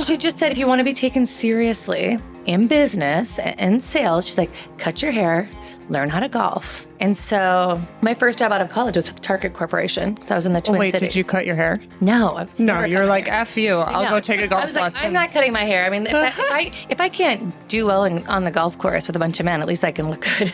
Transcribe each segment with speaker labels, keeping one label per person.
Speaker 1: she just said, if you want to be taken seriously in business and sales, she's like, cut your hair, learn how to golf. And so my first job out of college was with Target Corporation. So I was in the Twin Cities.
Speaker 2: Did you cut your hair?
Speaker 1: No.
Speaker 2: No, you're like, F you. I'll go take a golf lesson.
Speaker 1: Like, I'm not cutting my hair. I mean, if I can't do well on the golf course with a bunch of men, at least I can look good.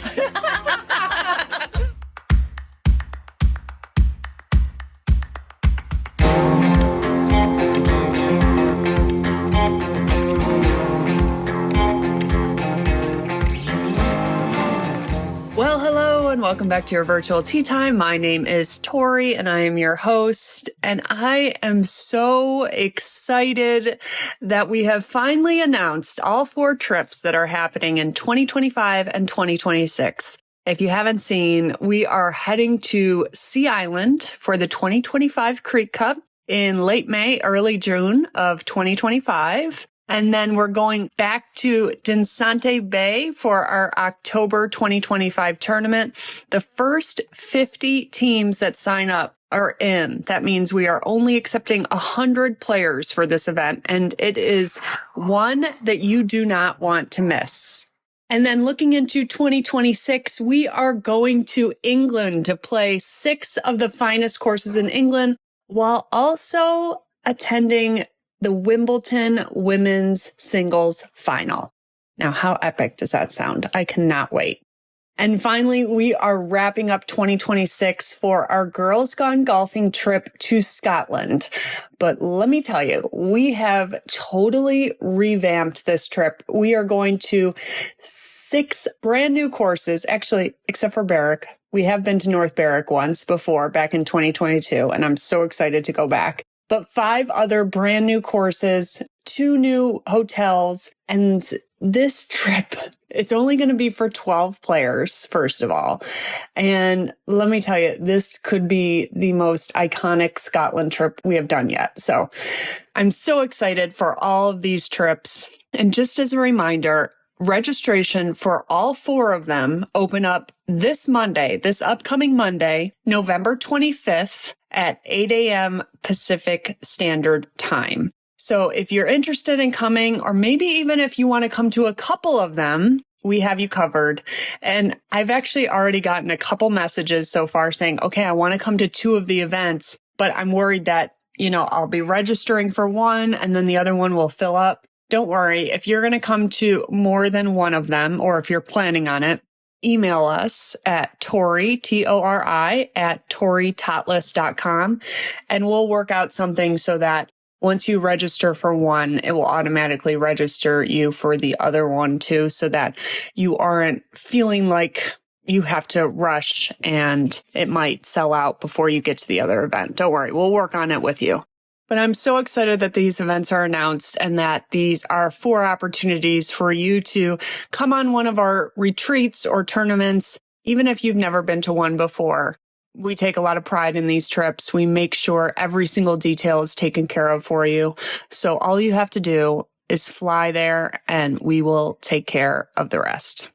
Speaker 2: Well, hello and welcome back to your virtual tea time. My name is Tori and I am your host. And I am so excited that we have finally announced all 4 trips that are happening in 2025 and 2026. If you haven't seen, we are heading to Sea Island for the 2025 Creek Cup in late May, early June of 2025. And then we're going back to Dinsante Bay for our October 2025 tournament. The first 50 teams that sign up are in. That means we are only accepting 100 players for this event, and it is one that you do not want to miss. And then looking into 2026, we are going to England to play 6 of the finest courses in England while also attending the Wimbledon Women's Singles Final. Now, how epic does that sound? I cannot wait. And finally, we are wrapping up 2026 for our Girls Gone Golfing trip to Scotland. But let me tell you, we have totally revamped this trip. We are going to 6 brand new courses, actually, except for Berwick. We have been to North Berwick once before, back in 2022, and I'm so excited to go back. But 5 other brand new courses, 2 new hotels, and this trip, it's only going to be for 12 players, first of all. And let me tell you, this could be the most iconic Scotland trip we have done yet. So I'm so excited for all of these trips. And just as a reminder, registration for all 4 of them open up this upcoming Monday, November 25th at 8 a.m. Pacific Standard Time. So if you're interested in coming, or maybe even if you want to come to a couple of them, we have you covered. And I've actually already gotten a couple messages so far saying, okay, I want to come to 2 of the events, but I'm worried that, I'll be registering for one and then the other one will fill up. Don't worry. If you're going to come to more than one of them, or if you're planning on it, email us at Tori, Tori, at ToriTotless.com, and we'll work out something so that once you register for one, it will automatically register you for the other one too, so that you aren't feeling like you have to rush and it might sell out before you get to the other event. Don't worry. We'll work on it with you. But I'm so excited that these events are announced and that these are 4 opportunities for you to come on one of our retreats or tournaments, even if you've never been to one before. We take a lot of pride in these trips. We make sure every single detail is taken care of for you. So all you have to do is fly there and we will take care of the rest.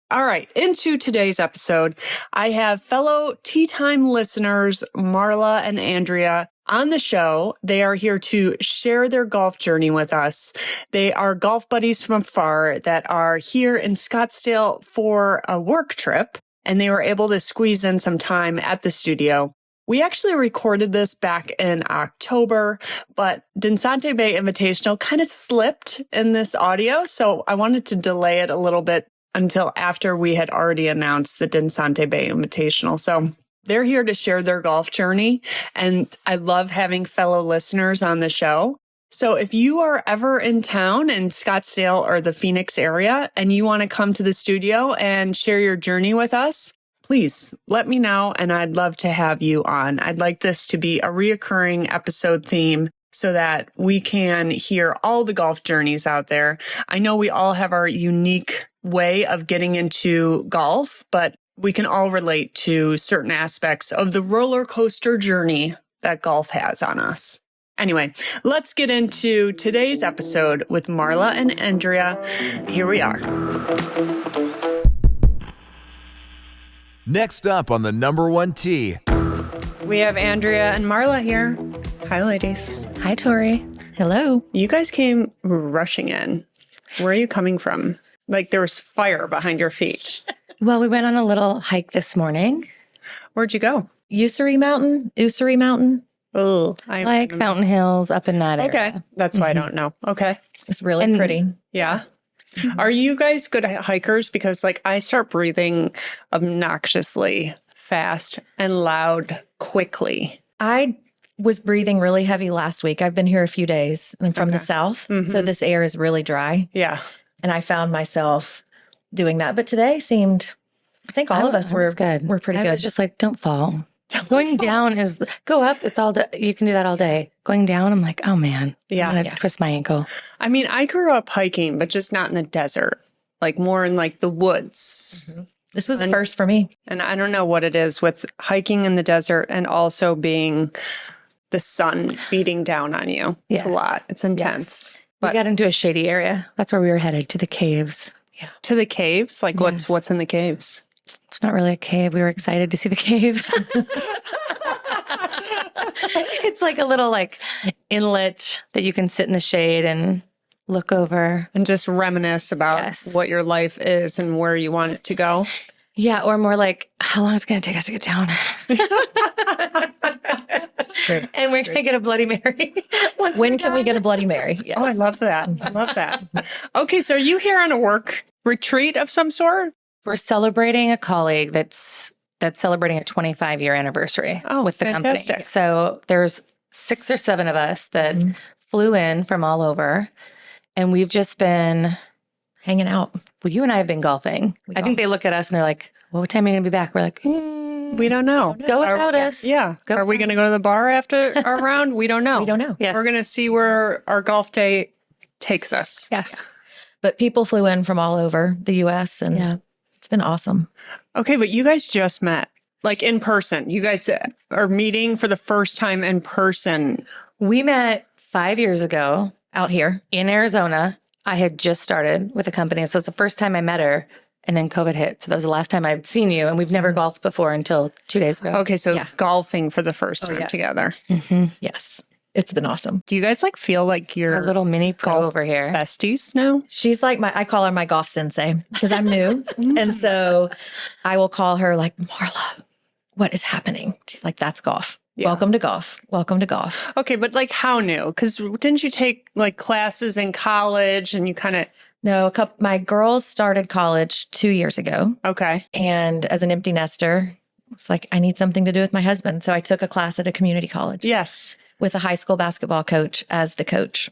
Speaker 2: All right, into today's episode, I have fellow Tea Time listeners, Marla and Andrea, on the show. They are here to share their golf journey with us. They are golf buddies from afar that are here in Scottsdale for a work trip, and they were able to squeeze in some time at the studio. We actually recorded this back in October, but Dinsante Bay Invitational kind of slipped in this audio, so I wanted to delay it a little bit until after we had already announced the Dinsante Bay Invitational. So they're here to share their golf journey, and I love having fellow listeners on the show. So if you are ever in town in Scottsdale or the Phoenix area and you want to come to the studio and share your journey with us, please let me know, and I'd love to have you on. I'd like this to be a reoccurring episode theme so that we can hear all the golf journeys out there. I know we all have our unique way of getting into golf, but we can all relate to certain aspects of the roller coaster journey that golf has on us. Anyway, let's get into today's episode with Marla and Andrea. Here we are.
Speaker 3: Next up on the number 1 tee.
Speaker 2: We have Andrea and Marla here. Hi, ladies.
Speaker 1: Hi, Tori.
Speaker 3: Hello.
Speaker 2: You guys came rushing in. Where are you coming from? Like there was fire behind your feet.
Speaker 1: Well, we went on a little hike this morning.
Speaker 2: Where'd you go?
Speaker 3: Usuri Mountain.
Speaker 2: Oh,
Speaker 1: Like Fountain Hills up in that area.
Speaker 2: Okay. That's why I don't know. Okay.
Speaker 3: It's really pretty.
Speaker 2: Yeah. Are you guys good hikers? Because like I start breathing obnoxiously fast and loud quickly.
Speaker 3: I was breathing really heavy last week. I've been here a few days. I'm from the south, so this air is really dry.
Speaker 2: Yeah.
Speaker 3: And I found myself doing that. But today seemed, I think all of us were
Speaker 1: good.
Speaker 3: We're pretty
Speaker 1: I
Speaker 3: good.
Speaker 1: was just like, don't fall. Going down is go up. It's all day. You can do that all day. Going down, I'm like, oh man,
Speaker 2: Yeah.
Speaker 1: I'm gonna twist my ankle.
Speaker 2: I mean, I grew up hiking, but just not in the desert, like more in like the woods.
Speaker 3: This was a first for me.
Speaker 2: And I don't know what it is with hiking in the desert and also being the sun beating down on you. It's a
Speaker 1: Yes.
Speaker 2: lot. It's intense.
Speaker 1: We got into a shady area. That's where we were headed, to the caves.
Speaker 2: To the caves? Like what's in the caves?
Speaker 1: It's not really a cave. We were excited to see the cave. It's like a little like inlet that you can sit in the shade and look over.
Speaker 2: And just reminisce about
Speaker 1: Yes.
Speaker 2: what your life is and where you want it to go.
Speaker 1: Yeah, or more like, how long is it going to take us to get down?
Speaker 3: That's true.
Speaker 1: And we're going to get a Bloody Mary.
Speaker 3: When can we get a Bloody Mary? Yes.
Speaker 2: Oh, I love that. I love that. Okay, so are you here on a work retreat of some sort?
Speaker 1: We're celebrating a colleague that's celebrating a 25-year anniversary with the
Speaker 2: fantastic.
Speaker 1: company. So there's 6 or 7 of us that flew in from all over, and we've just been
Speaker 3: Hanging out.
Speaker 1: Well, you and I have been golfing. I think they look at us and they're like, well, what time are you going to be back? We're like,
Speaker 2: We don't know.
Speaker 1: go without us.
Speaker 2: Yeah. Are we going to go to the bar after our round? We don't know.
Speaker 3: We don't know.
Speaker 1: Yes.
Speaker 2: We're going to see where our golf day takes us.
Speaker 1: Yes.
Speaker 3: But people flew in from all over the U.S. and it's been awesome.
Speaker 2: Okay, but you guys just met, like in person. You guys are meeting for the first time in person.
Speaker 1: We met 5 years ago
Speaker 3: Out here.
Speaker 1: in Arizona. I had just started with a company. So it's the first time I met her. And then COVID hit. So that was the last time I'd seen you. And we've never golfed before until 2 days ago.
Speaker 2: Okay, so golfing for the first time together.
Speaker 3: Yes. It's been awesome.
Speaker 2: Do you guys like feel like you're
Speaker 1: A little mini pro over here.
Speaker 2: besties now?
Speaker 3: She's like I call her my golf sensei because I'm new. And so I will call her like, Marla, what is happening? She's like, that's golf.
Speaker 2: Yeah.
Speaker 3: Welcome to golf. Welcome to golf.
Speaker 2: Okay, but like how new? Because didn't you take like classes in college and you kind of...
Speaker 3: No, my girls started college 2 years ago.
Speaker 2: Okay.
Speaker 3: And as an empty nester, I was like, I need something to do with my husband. So I took a class at a community college.
Speaker 2: Yes.
Speaker 3: With a high school basketball coach as the coach.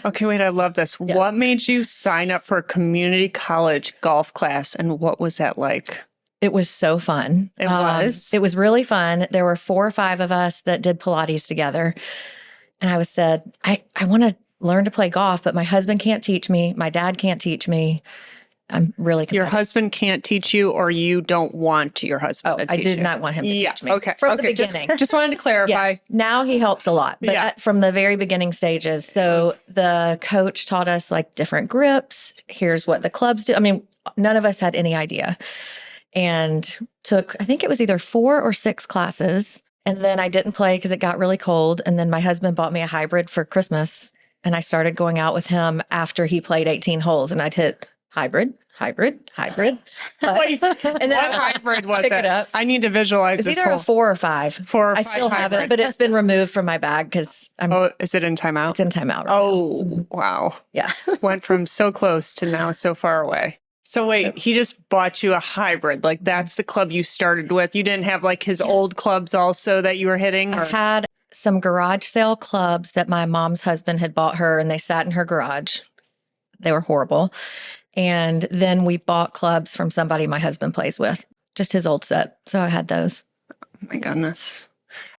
Speaker 2: Okay, wait, I love this.
Speaker 3: Yes.
Speaker 2: What made you sign up for a community college golf class and what was that like?
Speaker 3: It was so fun.
Speaker 2: It was?
Speaker 3: It was really fun. There were 4 or 5 of us that did Pilates together. And I said, I want to learn to play golf, but my husband can't teach me. My dad can't teach me. I'm really
Speaker 2: Your
Speaker 3: competitive.
Speaker 2: husband can't teach you or you don't want your husband to
Speaker 3: I
Speaker 2: teach
Speaker 3: did
Speaker 2: you?
Speaker 3: not want him to teach me.
Speaker 2: Okay.
Speaker 3: From the
Speaker 2: Okay,
Speaker 3: beginning.
Speaker 2: Just wanted to clarify.
Speaker 3: Yeah. Now he helps a lot, but from the very beginning stages. So the coach taught us like different grips. Here's what the clubs do. I mean, none of us had any idea. And took, I think it was either 4 or 6 classes. And then I didn't play because it got really cold. And then my husband bought me a hybrid for Christmas. And I started going out with him after he played 18 holes. And I'd hit hybrid.
Speaker 2: Wait,
Speaker 3: And then
Speaker 2: what hybrid was
Speaker 3: pick
Speaker 2: it?
Speaker 3: it up.
Speaker 2: I need to visualize
Speaker 3: It's
Speaker 2: this
Speaker 3: either
Speaker 2: whole...
Speaker 3: a 4 or 5.
Speaker 2: 4 or 5
Speaker 3: I still have
Speaker 2: hybrid.
Speaker 3: it, but it's been removed from my bag because
Speaker 2: Oh, is it in timeout?
Speaker 3: it's in timeout. Right
Speaker 2: Oh, wow.
Speaker 3: Yeah.
Speaker 2: Went from so close to now so far away. So wait, he just bought you a hybrid. Like that's the club you started with. You didn't have like his old clubs also that you were hitting?
Speaker 3: I
Speaker 2: Or?
Speaker 3: had some garage sale clubs that my mom's husband had bought her, and they sat in her garage. They were horrible. And then we bought clubs from somebody my husband plays with, just his old set. So I had those.
Speaker 2: Oh my goodness.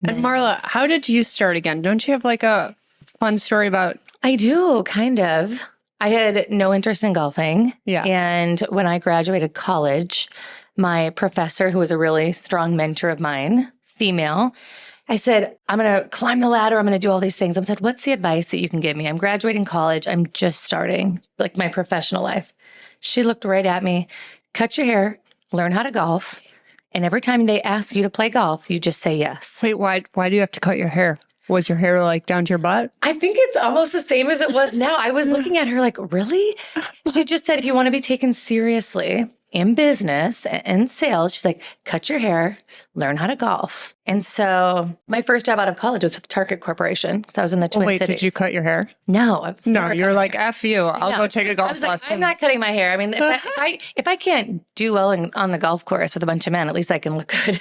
Speaker 2: And Marla, how did you start again? Don't you have like a fun story about...
Speaker 1: I do, kind of. I had no interest in golfing.
Speaker 2: Yeah.
Speaker 1: And when I graduated college, my professor, who was a really strong mentor of mine, female, I said, I'm going to climb the ladder. I'm going to do all these things. I said, what's the advice that you can give me? I'm graduating college. I'm just starting like my professional life. She looked right at me, cut your hair, learn how to golf. And every time they ask you to play golf, you just say yes.
Speaker 2: Wait, why do you have to cut your hair? Was your hair like down to your butt?
Speaker 1: I think it's almost the same as it was now. I was looking at her like, really? She just said, if you want to be taken seriously in business and sales, she's like, cut your hair, learn how to golf. And so my first job out of college was with Target Corporation. because I was in the Twin Cities.
Speaker 2: Did you cut your hair?
Speaker 1: No.
Speaker 2: No, you're like, F you. I'll go take a golf lesson.
Speaker 1: I'm not cutting my hair. I mean, if I can't do well on the golf course with a bunch of men, at least I can look good.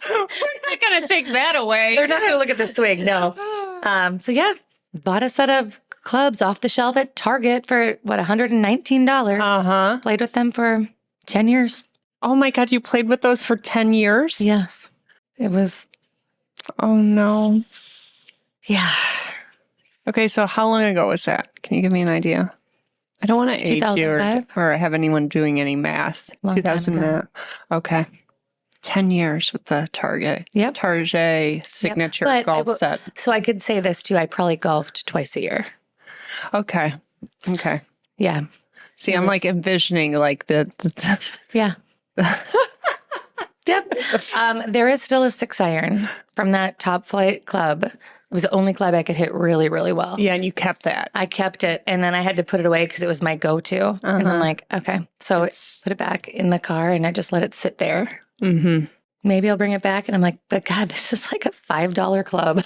Speaker 2: We're not going to take that away.
Speaker 1: They're not going to look at the swing, no. So yeah, bought a set of clubs off the shelf at Target for $119.
Speaker 2: Uh-huh.
Speaker 1: Played with them for 10 years.
Speaker 2: Oh my God, you played with those for 10 years?
Speaker 1: Yes. It was.
Speaker 2: Oh no.
Speaker 1: Yeah.
Speaker 2: Okay, so how long ago was that? Can you give me an idea? I don't want to age you or have anyone doing any math.
Speaker 1: Long time ago.
Speaker 2: Okay. 10 years with the Target.
Speaker 1: Yep.
Speaker 2: Target signature golf set.
Speaker 1: So I could say this too. I probably golfed twice a year.
Speaker 2: Okay.
Speaker 1: Yeah.
Speaker 2: See, I'm like envisioning like the
Speaker 1: Yeah. Yep. There is still a 6-iron from that Top Flight club. It was the only club I could hit really, really well.
Speaker 2: Yeah, and you kept that.
Speaker 1: I kept it, and then I had to put it away because it was my go-to. And I'm like, okay. So put it back in the car, and I just let it sit there.
Speaker 2: Mm-hmm.
Speaker 1: Maybe I'll bring it back. And I'm like, but God, this is like a $5 club.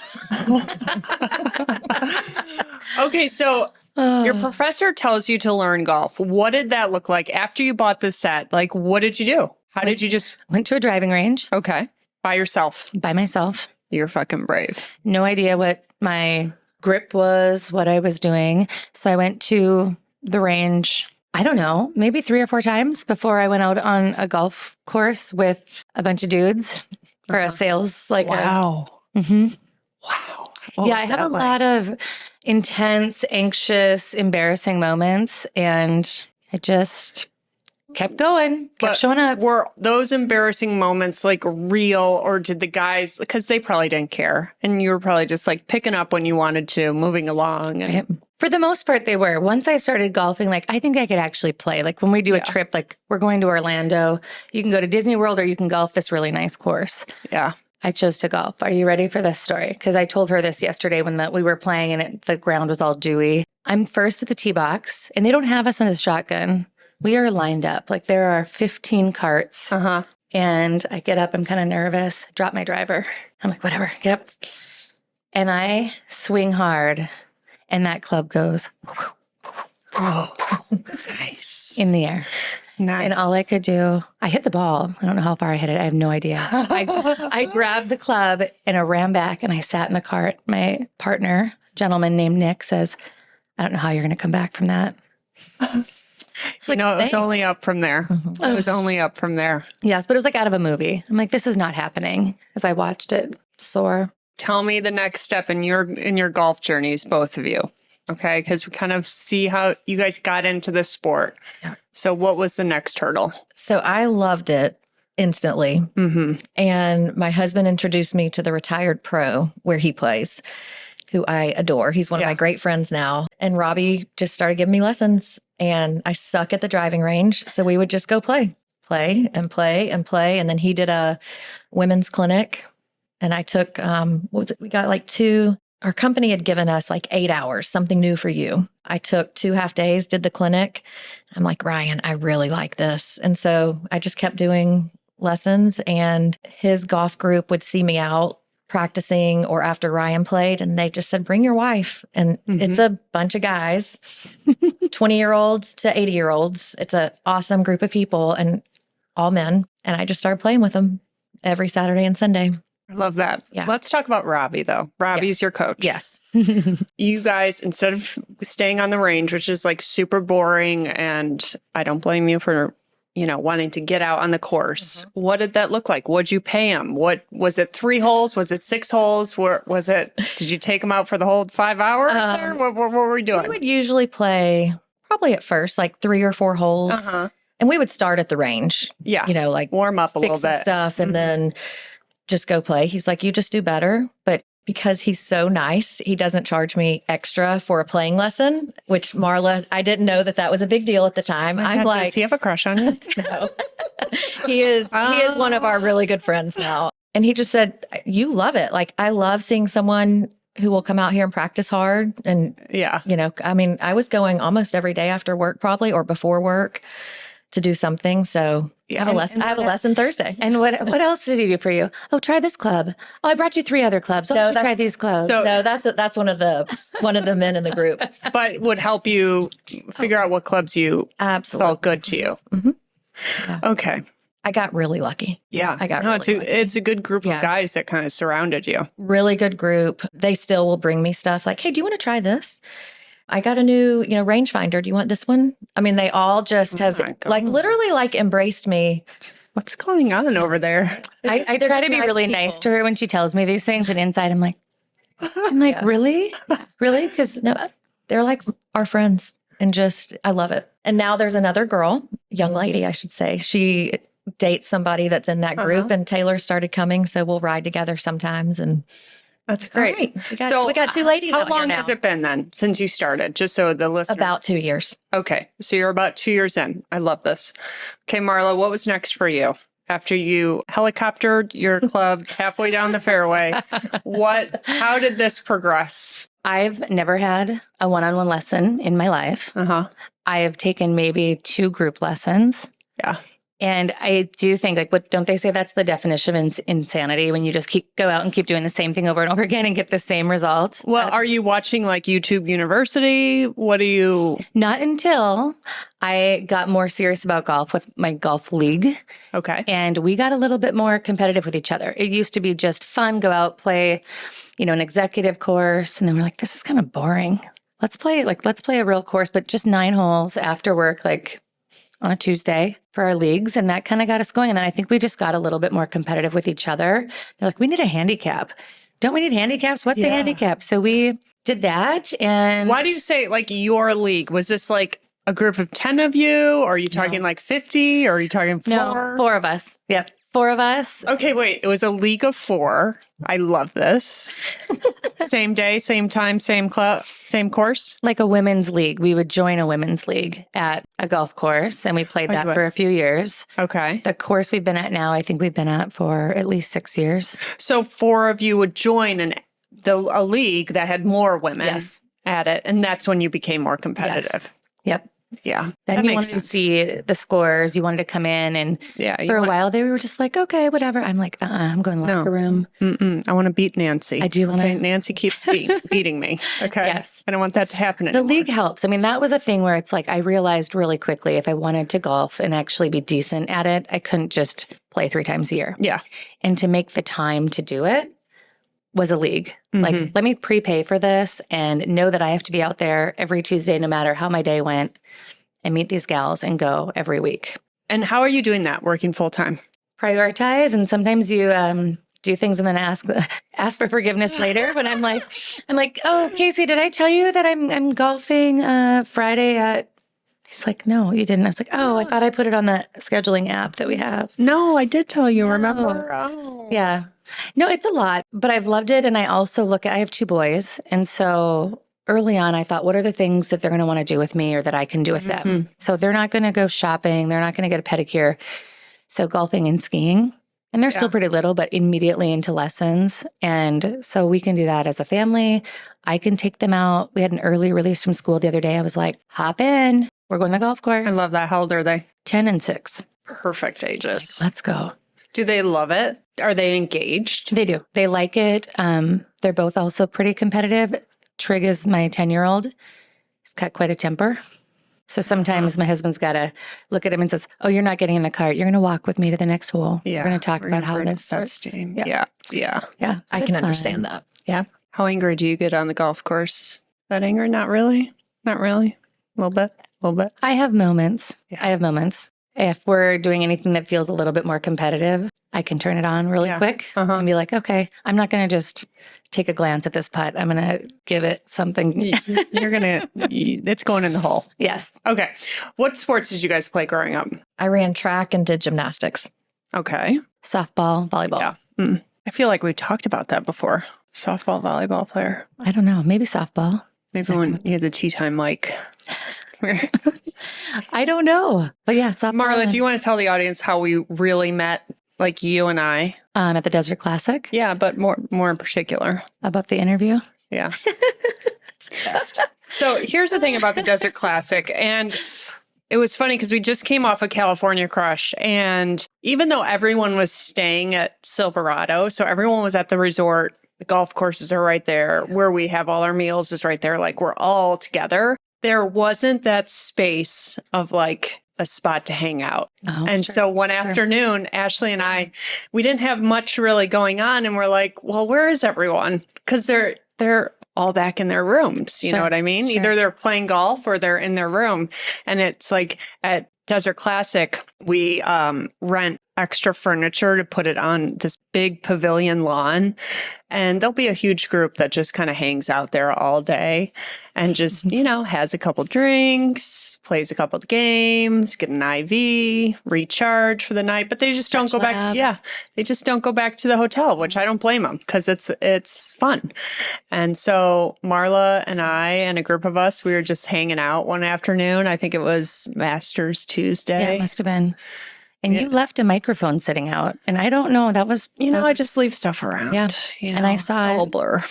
Speaker 2: Okay, so your professor tells you to learn golf. What did that look like after you bought the set? Like, what did you do? How did you just...
Speaker 1: Went to a driving range.
Speaker 2: Okay. By yourself.
Speaker 1: By myself.
Speaker 2: You're fucking brave.
Speaker 1: No idea what my grip was, what I was doing. So I went to the range, I don't know, maybe 3 or 4 times before I went out on a golf course with a bunch of dudes for a sales.
Speaker 2: Wow. Wow.
Speaker 1: Yeah, I have a lot of intense, anxious, embarrassing moments, and I just kept going, kept showing up.
Speaker 2: Were those embarrassing moments like real, or did the guys, because they probably didn't care and you were probably just like picking up when you wanted to, moving along? And...
Speaker 1: For the most part, they were. Once I started golfing, like, I think I could actually play. Like when we do a trip, like we're going to Orlando, you can go to Disney World or you can golf this really nice course.
Speaker 2: Yeah.
Speaker 1: I chose to golf. Are you ready for this story? Because I told her this yesterday when we were playing and the ground was all dewy. I'm first at the tee box and they don't have us on a shotgun. We are lined up. Like there are 15 carts. And I get up, I'm kind of nervous, drop my driver. I'm like, whatever, get up. And I swing hard and that club goes
Speaker 2: nice.
Speaker 1: In the air.
Speaker 2: Nice.
Speaker 1: And all I could do, I hit the ball. I don't know how far I hit it. I have no idea. I grabbed the club and I ran back and I sat in the cart. My partner, gentleman named Nick, says, I don't know how you're going to come back from that.
Speaker 2: It's like, no, it was only up from there. It was only up from there.
Speaker 1: Yes, but it was like out of a movie. I'm like, this is not happening as I watched it soar.
Speaker 2: Tell me the next step in your golf journeys, both of you. Okay, because we kind of see how you guys got into this sport. Yeah. So what was the next hurdle?
Speaker 3: So I loved it instantly. And my husband introduced me to the retired pro where he plays, who I adore. He's one of my great friends now. And Robbie just started giving me lessons. And I suck at the driving range. So we would just go play. And then he did a women's clinic. And I took, we got like 2, our company had given us like 8 hours, something new for you. I took 2 half days, did the clinic. I'm like, Ryan, I really like this. And so I just kept doing lessons, and his golf group would see me out practicing or after Ryan played, and they just said, bring your wife. And it's a bunch of guys, 20-year-olds to 80-year-olds. It's an awesome group of people and all men. And I just started playing with them every Saturday and Sunday.
Speaker 2: I love that.
Speaker 3: Yeah.
Speaker 2: Let's talk about Robbie, though. Robbie's your coach.
Speaker 3: Yes.
Speaker 2: You guys, instead of staying on the range, which is like super boring, and I don't blame you for, wanting to get out on the course. What did that look like? What'd you pay him? What was it? 3 holes? Was it 6 holes? Did you take him out for the whole 5 hours? Or what were we doing?
Speaker 3: We would usually play probably at first, like 3 or 4 holes. And we would start at the range.
Speaker 2: Yeah.
Speaker 3: Like
Speaker 2: warm up a little bit.
Speaker 3: Stuff and then just go play. He's like, you just do better. But because he's so nice, he doesn't charge me extra for a playing lesson, which Marla, I didn't know that was a big deal at the time. I'm like,
Speaker 2: does he have a crush on you?
Speaker 3: No. He is one of our really good friends now. And he just said, you love it. Like, I love seeing someone who will come out here and practice hard. And, you know, I mean, I was going almost every day after work probably, or before work to do something. So I have a lesson. I have a lesson Thursday.
Speaker 1: And what else did he do for you? Oh, try this club. Oh, I brought you 3 other clubs. Why don't you try these clubs?
Speaker 3: So no, that's one of the men in the group.
Speaker 2: But would help you figure out what clubs you felt good to you.
Speaker 3: Mm-hmm.
Speaker 2: Yeah. Okay.
Speaker 3: I got really lucky.
Speaker 2: Yeah.
Speaker 3: I got really lucky.
Speaker 2: It's a good group of guys that kind of surrounded you.
Speaker 3: Really good group. They still will bring me stuff like, hey, do you want to try this? I got a new, rangefinder. Do you want this one? I mean, they all just have literally embraced me.
Speaker 2: What's going on over there?
Speaker 1: I try to be really nice to her when she tells me these things. And inside I'm like, really? Really? Because
Speaker 3: no, they're like our friends, and just, I love it. And now there's another girl, young lady, I should say. She dates somebody that's in that group, and Taylor started coming. So we'll ride together sometimes. And
Speaker 2: that's great.
Speaker 3: Right. We got 2 ladies.
Speaker 2: How long has it been then since you started? Just so the listeners.
Speaker 3: About 2 years.
Speaker 2: Okay. So you're about 2 years in. I love this. Okay, Marla, what was next for you? After you helicoptered your club halfway down the fairway, how did this progress?
Speaker 1: I've never had a one-on-one lesson in my life. I have taken maybe 2 group lessons.
Speaker 2: Yeah.
Speaker 1: And I do think, don't they say that's the definition of insanity, when you just go out and keep doing the same thing over and over again and get the same result?
Speaker 2: Well, are you watching YouTube University? What do you?
Speaker 1: Not until I got more serious about golf with my golf league.
Speaker 2: Okay.
Speaker 1: And we got a little bit more competitive with each other. It used to be just fun, go out, play, an executive course. And then we're like, this is kind of boring. Let's play a real course, but just 9 holes after work, on a Tuesday for our leagues. And that kind of got us going. And then I think we just got a little bit more competitive with each other. They're like, we need a handicap. Don't we need handicaps? What's the handicap? So we did that. And
Speaker 2: why do you say your league? Was this a group of 10 of you? Or are you talking 50? Or are you talking 4?
Speaker 1: No, 4 of us. Yep. 4 of us.
Speaker 2: Okay, wait. It was a league of 4. I love this. Same day, same time, same club, same course?
Speaker 1: Like a women's league. We would join a women's league at a golf course, and we played that for a few years.
Speaker 2: Okay.
Speaker 1: The course we've been at now, I think we've been at for at least 6 years.
Speaker 2: So 4 of you would join a league that had more women at it, and that's when you became more competitive.
Speaker 1: Yes. Yep.
Speaker 2: Yeah.
Speaker 1: Then you wanted to see the scores. You wanted to come in, and for a while they were just like, okay, whatever. I'm like, I'm going to the locker room.
Speaker 2: I want to beat Nancy.
Speaker 1: I do want to.
Speaker 2: Nancy keeps beating me. Okay.
Speaker 1: Yes.
Speaker 2: I don't want that to happen anymore.
Speaker 1: The league helps. I mean, that was a thing where it's I realized really quickly, if I wanted to golf and actually be decent at it, I couldn't just play 3 times a year.
Speaker 2: Yeah.
Speaker 1: And to make the time to do it was a league. Let me prepay for this and know that I have to be out there every Tuesday, no matter how my day went, and meet these gals and go every week.
Speaker 2: And how are you doing that, working full time?
Speaker 1: Prioritize. And sometimes you do things and then ask for forgiveness later when I'm like, oh, Casey, did I tell you that I'm golfing Friday at... He's like, no, you didn't. I was like, oh, I thought I put it on the scheduling app that we have.
Speaker 2: No, I did tell you, remember?
Speaker 1: Oh. Yeah. No, it's a lot, but I've loved it. And I also I have 2 boys. And so early on, I thought, what are the things that they're going to want to do with me or that I can do with them? So they're not going to go shopping. They're not going to get a pedicure. So golfing and skiing. And they're still pretty little, but immediately into lessons. And so we can do that as a family. I can take them out. We had an early release from school the other day. I was like, hop in. We're going to the golf course.
Speaker 2: I love that. How old are they?
Speaker 1: 10 and 6.
Speaker 2: Perfect ages.
Speaker 1: Let's go.
Speaker 2: Do they love it? Are they engaged?
Speaker 1: They do. They like it. They're both also pretty competitive. Trig is my 10-year-old. He's got quite a temper. So sometimes my husband's got to look at him and says, oh, you're not getting in the cart. You're going to walk with me to the next hole.
Speaker 2: Yeah.
Speaker 1: We're going to talk about how this starts.
Speaker 2: Yeah.
Speaker 3: I can understand that.
Speaker 1: Yeah.
Speaker 2: How angry do you get on the golf course? That angry? Not really? Not really? A little bit?
Speaker 1: I have moments.
Speaker 2: Yeah.
Speaker 1: I have moments. If we're doing anything that feels a little bit more competitive, I can turn it on really quick and be like, okay, I'm not going to just take a glance at this putt. I'm going to give it something.
Speaker 2: It's going in the hole.
Speaker 1: Yes.
Speaker 2: Okay. What sports did you guys play growing up?
Speaker 3: I ran track and did gymnastics.
Speaker 2: Okay.
Speaker 1: Softball, volleyball.
Speaker 2: Yeah. I feel like we talked about that before. Softball, volleyball player.
Speaker 1: I don't know. Maybe softball.
Speaker 2: Maybe when you had the tea time mic.
Speaker 1: I don't know. But yeah, softball.
Speaker 2: Marla, do you want to tell the audience how we really met? like you and I.
Speaker 1: At the Desert Classic.
Speaker 2: Yeah, but more in particular.
Speaker 1: About the interview.
Speaker 2: Yeah. So here's the thing about the Desert Classic. And it was funny because we just came off a California Crush. And even though everyone was staying at Silverado, so everyone was at the resort, the golf courses are right there, where we have all our meals is right there. Like we're all together. There wasn't that space of like a spot to hang out.
Speaker 1: Oh,
Speaker 2: and
Speaker 1: sure,
Speaker 2: so one afternoon, Ashley and I, we didn't have much really going on. And we're like, well, where is everyone? Because they're all back in their rooms. You know what I mean?
Speaker 1: Sure.
Speaker 2: Either they're playing golf or they're in their room. And it's like at Desert Classic, we rent extra furniture to put it on this big pavilion lawn. And there'll be a huge group that just kind of hangs out there all day and just, has a couple drinks, plays a couple of games, get an IV, recharge for the night. But they just don't go back. Yeah. They just don't go back to the hotel, which I don't blame them because it's fun. And so Marla and I and a group of us, we were just hanging out one afternoon. I think it was Masters Tuesday.
Speaker 1: Yeah, it must have been. And you left a microphone sitting out. And I don't know, that was...
Speaker 2: I just leave stuff around.
Speaker 1: Yeah. And I saw
Speaker 2: it's all
Speaker 1: it.
Speaker 2: blur.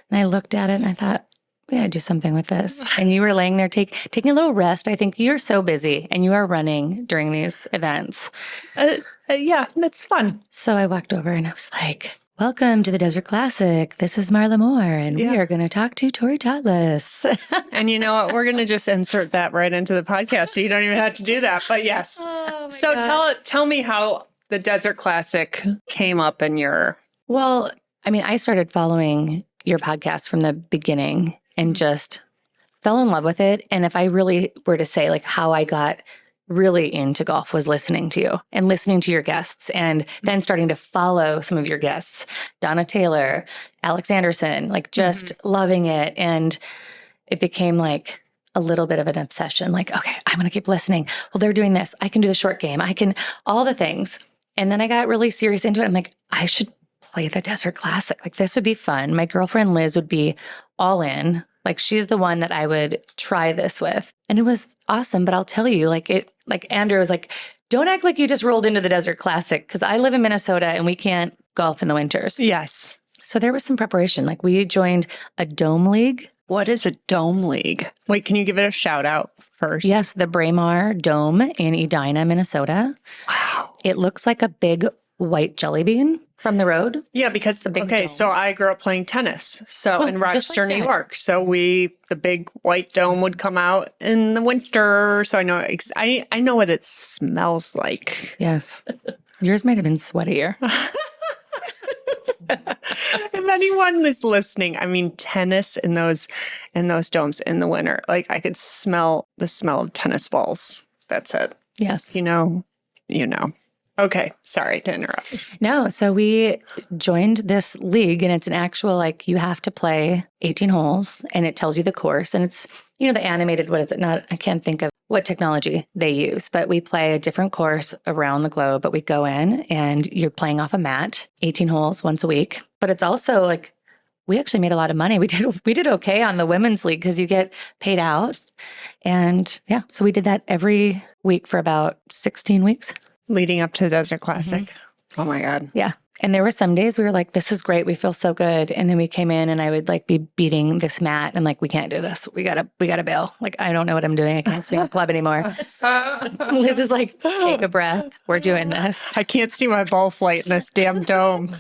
Speaker 1: And I looked at it and I thought, we got to do something with this. And you were laying there taking a little rest. I think you're so busy and you are running during these events.
Speaker 2: Yeah, that's fun.
Speaker 1: So I walked over and I was like, welcome to the Desert Classic. This is Marla Moore, and we are going to talk to Tori Tottless.
Speaker 2: And you know what? We're going to just insert that right into the podcast, so you don't even have to do that. But yes. So tell me how the Desert Classic came up in your...
Speaker 1: Well, I mean, I started following your podcast from the beginning and just fell in love with it. And if I really were to say like how I got really into golf was listening to you and listening to your guests and then starting to follow some of your guests, Donna Taylor, Alex Anderson, like just loving it. And it became like a little bit of an obsession. Like, okay, I'm going to keep listening. Well, they're doing this. I can do the short game. I can all the things. And then I got really serious into it. I'm like, I should play the Desert Classic. Like this would be fun. My girlfriend Liz would be all in. Like she's the one that I would try this with. And it was awesome. But I'll tell you, like Andrew was like, don't act like you just rolled into the Desert Classic. Cause I live in Minnesota and we can't golf in the winters.
Speaker 2: Yes.
Speaker 1: So there was some preparation. Like we joined a dome league.
Speaker 2: What is a dome league? Wait, can you give it a shout out first?
Speaker 1: Yes. The Braemar Dome in Edina, Minnesota.
Speaker 2: Wow.
Speaker 1: It looks like a big white jelly bean from the road.
Speaker 2: Yeah, because, so I grew up playing tennis. So in Rochester, New York. So the big white dome would come out in the winter. So I know, I know what it smells like.
Speaker 1: Yes. Yours might have been sweatier.
Speaker 2: If anyone was listening, I mean, tennis in those domes in the winter, like I could smell the smell of tennis balls. That's it.
Speaker 1: Yes.
Speaker 2: You know. Okay. Sorry to interrupt.
Speaker 1: No. So we joined this league and it's an actual, like you have to play 18 holes and it tells you the course and it's, the animated, what is it? I can't think of what technology they use, but we play a different course around the globe, but we go in and you're playing off a mat, 18 holes once a week. But it's also like, we actually made a lot of money. We did okay on the women's league because you get paid out. And yeah, so we did that every week for about 16 weeks.
Speaker 2: Leading up to the Desert Classic. Mm-hmm. Oh my God.
Speaker 1: Yeah. And there were some days we were like, this is great. We feel so good. And then we came in and I would like be beating this mat. And I'm like, we can't do this. We gotta bail. Like, I don't know what I'm doing. I can't swing the club anymore. Liz is like, take a breath. We're doing this.
Speaker 2: I can't see my ball flight in this damn dome.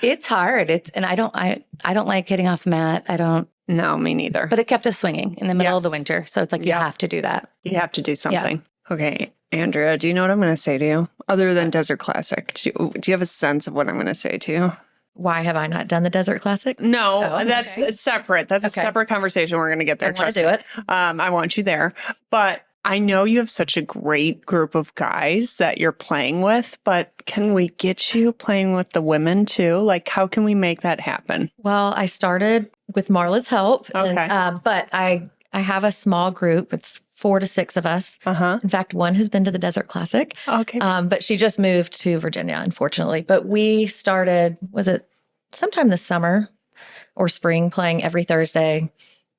Speaker 1: It's hard. And I don't like hitting off a mat.
Speaker 2: No, me neither.
Speaker 1: But it kept us swinging in the middle of the winter. So it's like, you have to do that.
Speaker 2: You have to do something. Yeah. Okay. Andrea, do you know what I'm going to say to you? Other than Desert Classic, do you have a sense of what I'm going to say to you?
Speaker 3: Why have I not done the Desert Classic?
Speaker 2: No, it's separate. That's a separate conversation. We're going to get there.
Speaker 3: I want to do it.
Speaker 2: I want you there. But I know you have such a great group of guys that you're playing with, but can we get you playing with the women too? Like, how can we make that happen?
Speaker 3: Well, I started with Marla's help.
Speaker 2: Okay.
Speaker 3: But I have a small group. It's 4 to 6 of us. In fact, one has been to the Desert Classic.
Speaker 2: Okay.
Speaker 3: But she just moved to Virginia, unfortunately. But we started, was it sometime this summer or spring, playing every Thursday.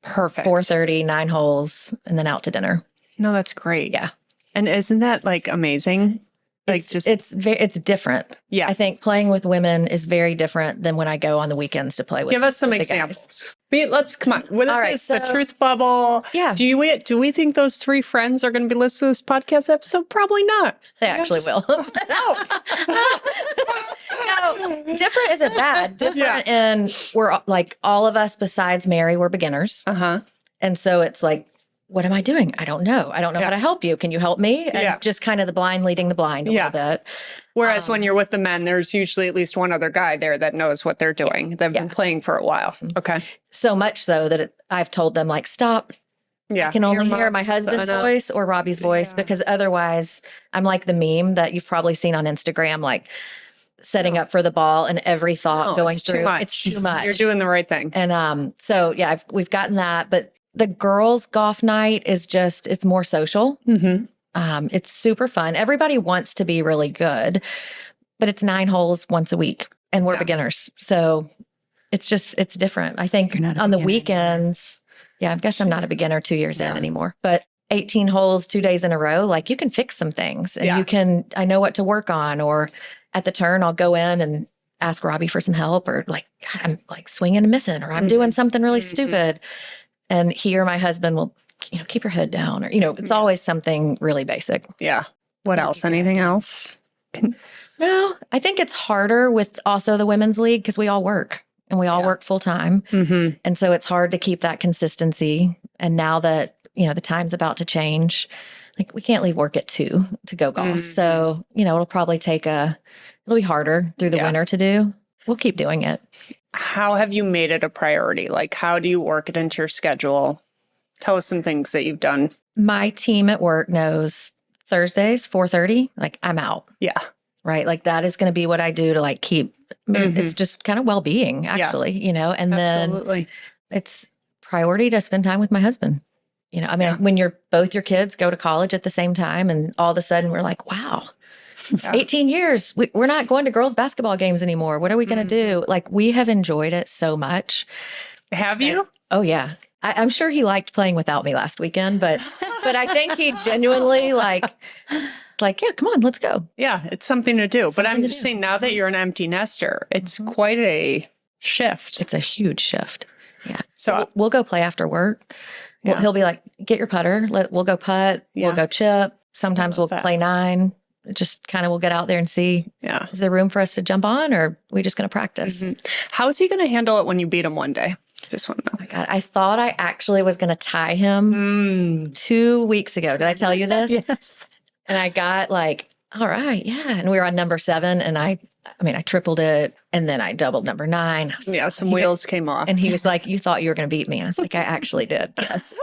Speaker 2: Perfect.
Speaker 3: 4:30, 9 holes, and then out to dinner.
Speaker 2: No, that's great.
Speaker 3: Yeah.
Speaker 2: And isn't that like amazing? Like
Speaker 3: it's different.
Speaker 2: Yes.
Speaker 3: I think playing with women is very different than when I go on the weekends to play with.
Speaker 2: Give us some examples. Come on. Well, this is the truth bubble.
Speaker 3: Yeah.
Speaker 2: Do we think those three friends are going to be listening to this podcast episode? Probably not.
Speaker 3: They actually will. No, different isn't bad. Different, and we're like all of us besides Mary, we're beginners. And so it's like, what am I doing? I don't know. I don't know how to help you. Can you help me? And just kind of the blind leading the blind a little bit.
Speaker 2: Whereas when you're with the men, there's usually at least one other guy there that knows what they're doing. They've been playing for a while. Okay.
Speaker 3: So much so that I've told them like, stop.
Speaker 2: Yeah.
Speaker 3: I can only hear my husband's voice or Robbie's voice because otherwise I'm like the meme that you've probably seen on Instagram, like setting up for the ball and every thought going through. It's too much.
Speaker 2: You're doing the right thing.
Speaker 3: And so, we've gotten that. But the girls' golf night is it's more social. It's super fun. Everybody wants to be really good, but it's 9 holes once a week and we're beginners. So it's different. I think on the weekends, I guess I'm not a beginner 2 years in anymore, but 18 holes, 2 days in a row, like you can fix some things and I know what to work on, or at the turn, I'll go in and ask Robbie for some help, or like, God, I'm like swinging and missing, or I'm doing something really stupid. And he or my husband will, keep your head down, or, it's always something really basic.
Speaker 2: Yeah. What else? Anything else?
Speaker 3: No, I think it's harder with also the women's league because we all work and we all work full time. And so it's hard to keep that consistency. And now that, the time's about to change, like we can't leave work at 2 to go golf. So, it'll probably it'll be harder through the winter to do. We'll keep doing it.
Speaker 2: How have you made it a priority? Like, how do you work it into your schedule? Tell us some things that you've done.
Speaker 3: My team at work knows Thursdays, 4:30, like I'm out.
Speaker 2: Yeah.
Speaker 3: Right. Like that is going to be what I do to like keep, it's just kind of well-being actually, and then it's priority to spend time with my husband. When both your kids go to college at the same time and all of a sudden we're like, wow, 18 years, we're not going to girls' basketball games anymore. What are we going to do? Like we have enjoyed it so much.
Speaker 2: Have you?
Speaker 3: Oh yeah. I'm sure he liked playing without me last weekend, but I think he genuinely yeah, come on, let's go.
Speaker 2: Yeah, it's something to do. But I'm just saying now that you're an empty nester, it's quite a shift.
Speaker 3: It's a huge shift. Yeah.
Speaker 2: So
Speaker 3: we'll go play after work. Yeah. He'll be like, get your putter. We'll go putt. Yeah. We'll go chip. Sometimes we'll play 9. Just kind of we'll get out there and see, is there room for us to jump on, or are we just going to practice?
Speaker 2: How is he going to handle it when you beat him one day? Just want to know.
Speaker 3: Oh my God. I thought I actually was going to tie him 2 weeks ago. Did I tell you this?
Speaker 1: Yes.
Speaker 3: And I got like, all right. Yeah. And we were on number 7 and I tripled it and then I doubled number 9.
Speaker 2: Some wheels came off.
Speaker 3: And he was like, you thought you were going to beat me. I was like, I actually did. Yes.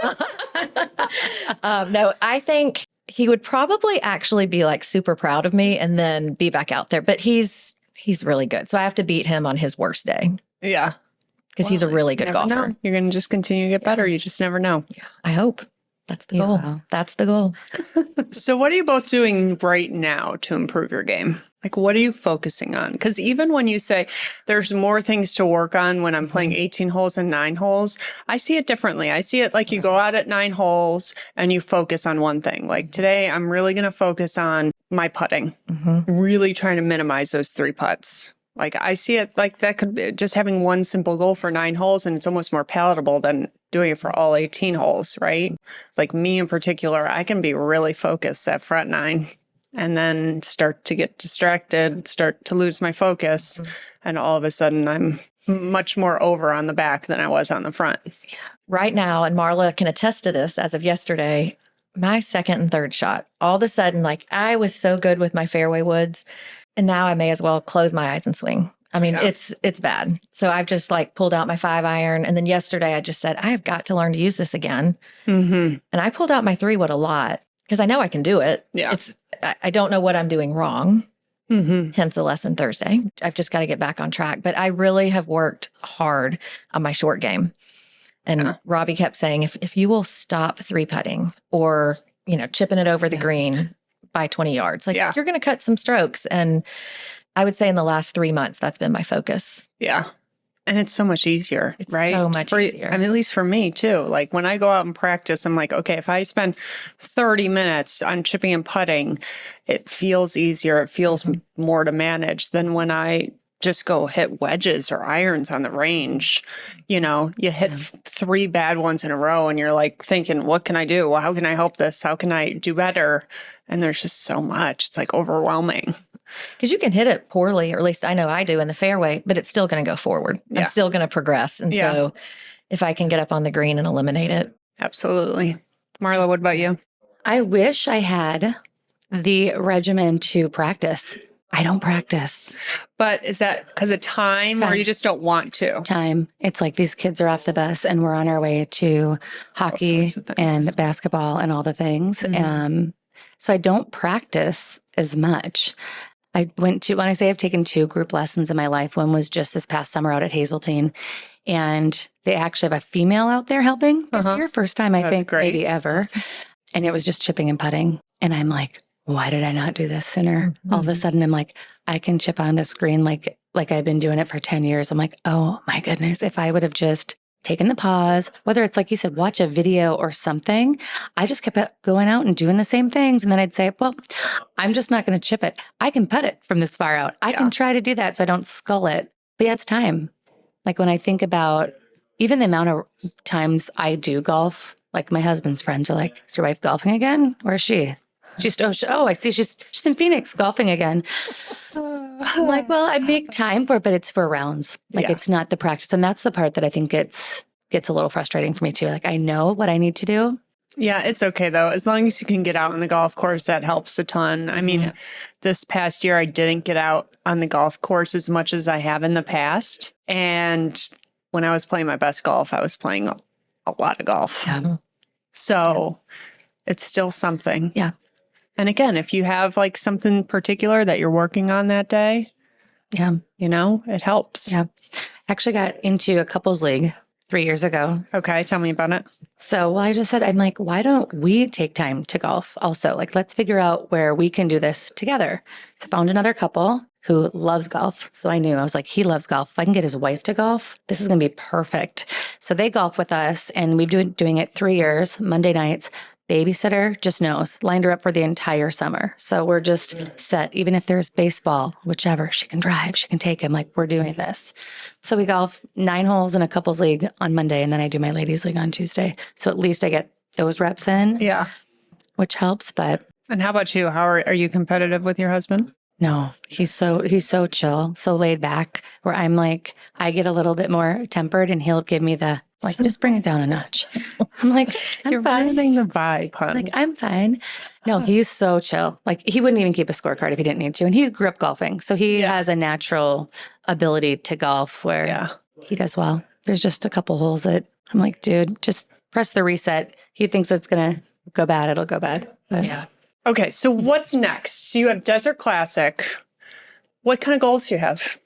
Speaker 3: No, I think he would probably actually be like super proud of me and then be back out there. But he's really good. So I have to beat him on his worst day.
Speaker 2: Yeah.
Speaker 3: Because he's a really good golfer.
Speaker 2: Know. You're going to just continue to get better. You just never know.
Speaker 3: Yeah. I hope. That's the goal. Will. That's the goal.
Speaker 2: So what are you both doing right now to improve your game? Like, what are you focusing on? Because even when you say there's more things to work on when I'm playing 18 holes and 9 holes, I see it differently. I see it like you go out at 9 holes and you focus on one thing. Like today, I'm really going to focus on my putting, really trying to minimize those 3 putts. Like I see it like that could be just having one simple goal for 9 holes and it's almost more palatable than doing it for all 18 holes, right? Like me in particular, I can be really focused that front 9 and then start to get distracted, start to lose my focus. And all of a sudden I'm much more over on the back than I was on the front.
Speaker 3: Yeah. Right now, and Marla can attest to this as of yesterday, my second and third shot, all of a sudden, like I was so good with my fairway woods. And now I may as well close my eyes and swing. I mean, it's bad. So I've just like pulled out my 5-iron. And then yesterday I just said, I have got to learn to use this again. And I pulled out my 3-wood a lot because I know I can do it.
Speaker 2: Yeah.
Speaker 3: I don't know what I'm doing wrong. Hence a lesson Thursday. I've just got to get back on track. But I really have worked hard on my short game. And Robbie kept saying, if you will stop 3-putting or, chipping it over the green by 20 yards. Like you're going to cut some strokes. And I would say in the last 3 months, that's been my focus.
Speaker 2: Yeah. And it's so much easier,
Speaker 3: It's
Speaker 2: right?
Speaker 3: so much easier.
Speaker 2: I mean, at least for me too. Like when I go out and practice, I'm like, okay, if I spend 30 minutes on chipping and putting, it feels easier. It feels more to manage than when I just go hit wedges or irons on the range. You know, you hit 3 bad ones in a row and you're like thinking, what can I do? Well, how can I help this? How can I do better? And there's just so much. It's like overwhelming.
Speaker 3: Because you can hit it poorly, or at least I know I do in the fairway, but it's still going to go forward.
Speaker 2: Yeah.
Speaker 3: I'm still going to progress. And so if I can get up on the green and eliminate it.
Speaker 2: Absolutely. Marla, what about you?
Speaker 1: I wish I had the regimen to practice. I don't practice.
Speaker 2: But is that because of time or you just don't want to?
Speaker 1: Time. It's like these kids are off the bus and we're on our way to hockey and basketball and all the things. So I don't practice as much. When I say I've taken 2 group lessons in my life, one was just this past summer out at Hazeltine. And they actually have a female out there helping this year. First time, I think, maybe ever. And it was just chipping and putting. And I'm like, why did I not do this sooner? All of a sudden, I'm like, I can chip on this green like I've been doing it for 10 years. I'm like, oh my goodness, if I would have just taken the pause, whether it's like you said, watch a video or something, I just kept going out and doing the same things. And then I'd say, well, I'm just not going to chip it. I can putt it from this far out. I can try to do that so I don't scull it. But yeah, it's time. Like when I think about even the amount of times I do golf, like my husband's friends are like, is your wife golfing again? Where is she? I see she's in Phoenix golfing again. I'm like, well, I make time for it, but it's for rounds. Like it's not the practice. And that's the part that I think gets a little frustrating for me too. Like I know what I need to do.
Speaker 2: Yeah, it's okay though. As long as you can get out on the golf course, that helps a ton. I mean, this past year I didn't get out on the golf course as much as I have in the past. And when I was playing my best golf, I was playing a lot of golf.
Speaker 1: Yeah.
Speaker 2: So it's still something.
Speaker 1: Yeah.
Speaker 2: And again, if you have like something particular that you're working on that day, you know, it helps.
Speaker 1: Yeah. I actually got into a couples league 3 years ago.
Speaker 2: Okay. Tell me about it.
Speaker 1: So, I just said, I'm like, why don't we take time to golf also? Like, let's figure out where we can do this together. So I found another couple who loves golf. So I was like, he loves golf. If I can get his wife to golf, this is going to be perfect. So they golf with us and we've been doing it 3 years, Monday nights. Babysitter just knows, lined her up for the entire summer. So we're just set. Even if there's baseball, whichever, she can drive, she can take him. Like we're doing this. So we golf 9 holes in a couples league on Monday. And then I do my ladies league on Tuesday. So at least I get those reps in.
Speaker 2: Yeah.
Speaker 1: Which helps. But.
Speaker 2: And how about you? How are you competitive with your husband?
Speaker 1: No, he's so chill, so laid back where I'm like, I get a little bit more tempered and he'll give me the, like, just bring it down a notch. I'm like,
Speaker 2: You're ruining the vibe, hon.
Speaker 1: Like, I'm fine. No, he's so chill. Like, he wouldn't even keep a scorecard if he didn't need to. And he grew up golfing. So he has a natural ability to golf where he does well. There's just a couple holes that I'm like, dude, just press the reset. He thinks it's going to go bad. It'll go bad. But,
Speaker 2: Okay. So what's next? So you have Desert Classic. What kind of goals do you have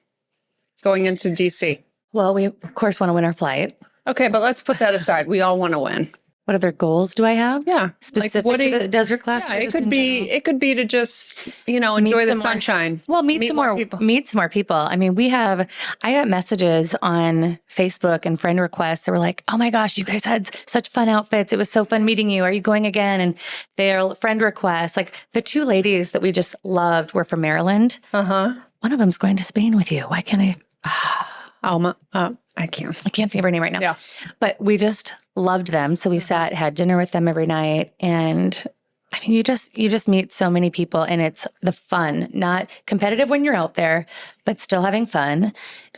Speaker 2: going into DC?
Speaker 1: Well, we, of course, want to win our flight.
Speaker 2: Okay, but let's put that aside. We all want to win.
Speaker 1: What other goals do I have?
Speaker 2: Yeah.
Speaker 1: Specific to the Desert Classic?
Speaker 2: Yeah, it could be to just, enjoy the sunshine.
Speaker 1: Meet some more people. I mean, I got messages on Facebook and friend requests that were like, oh my gosh, you guys had such fun outfits. It was so fun meeting you. Are you going again? And their friend requests, like the 2 ladies that we just loved were from Maryland. One of them's going to Spain with you. Why can't I?
Speaker 2: Alma. I can't
Speaker 1: think of her name right now.
Speaker 2: Yeah.
Speaker 1: But we just loved them. So we had dinner with them every night. And I mean, you just meet so many people and it's the fun, not competitive when you're out there, but still having fun.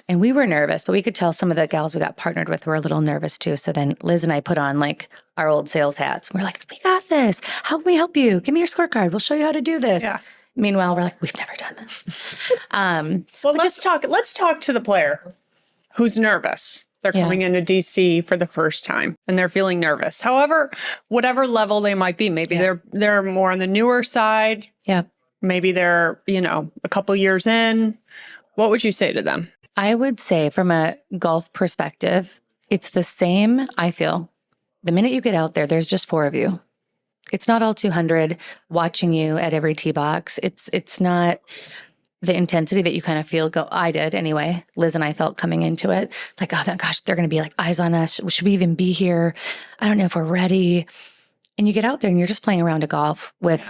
Speaker 1: And we were nervous, but we could tell some of the gals we got partnered with were a little nervous too. So then Liz and I put on like our old sales hats. We're like, we got this. How can we help you? Give me your scorecard. We'll show you how to do this.
Speaker 2: Yeah.
Speaker 1: Meanwhile, we're like, we've never done this.
Speaker 2: Well, let's talk to the player who's nervous. They're coming into DC for the first time and they're feeling nervous. However, whatever level they might be, maybe they're more on the newer side.
Speaker 1: Yeah.
Speaker 2: Maybe they're, a couple years in. What would you say to them?
Speaker 1: I would say from a golf perspective, it's the same, I feel. The minute you get out there, there's just 4 of you. It's not all 200 watching you at every tee box. It's not the intensity that you kind of feel I did anyway. Liz and I felt coming into it like, oh gosh, they're going to be like eyes on us. Should we even be here? I don't know if we're ready. And you get out there and you're just playing around a golf with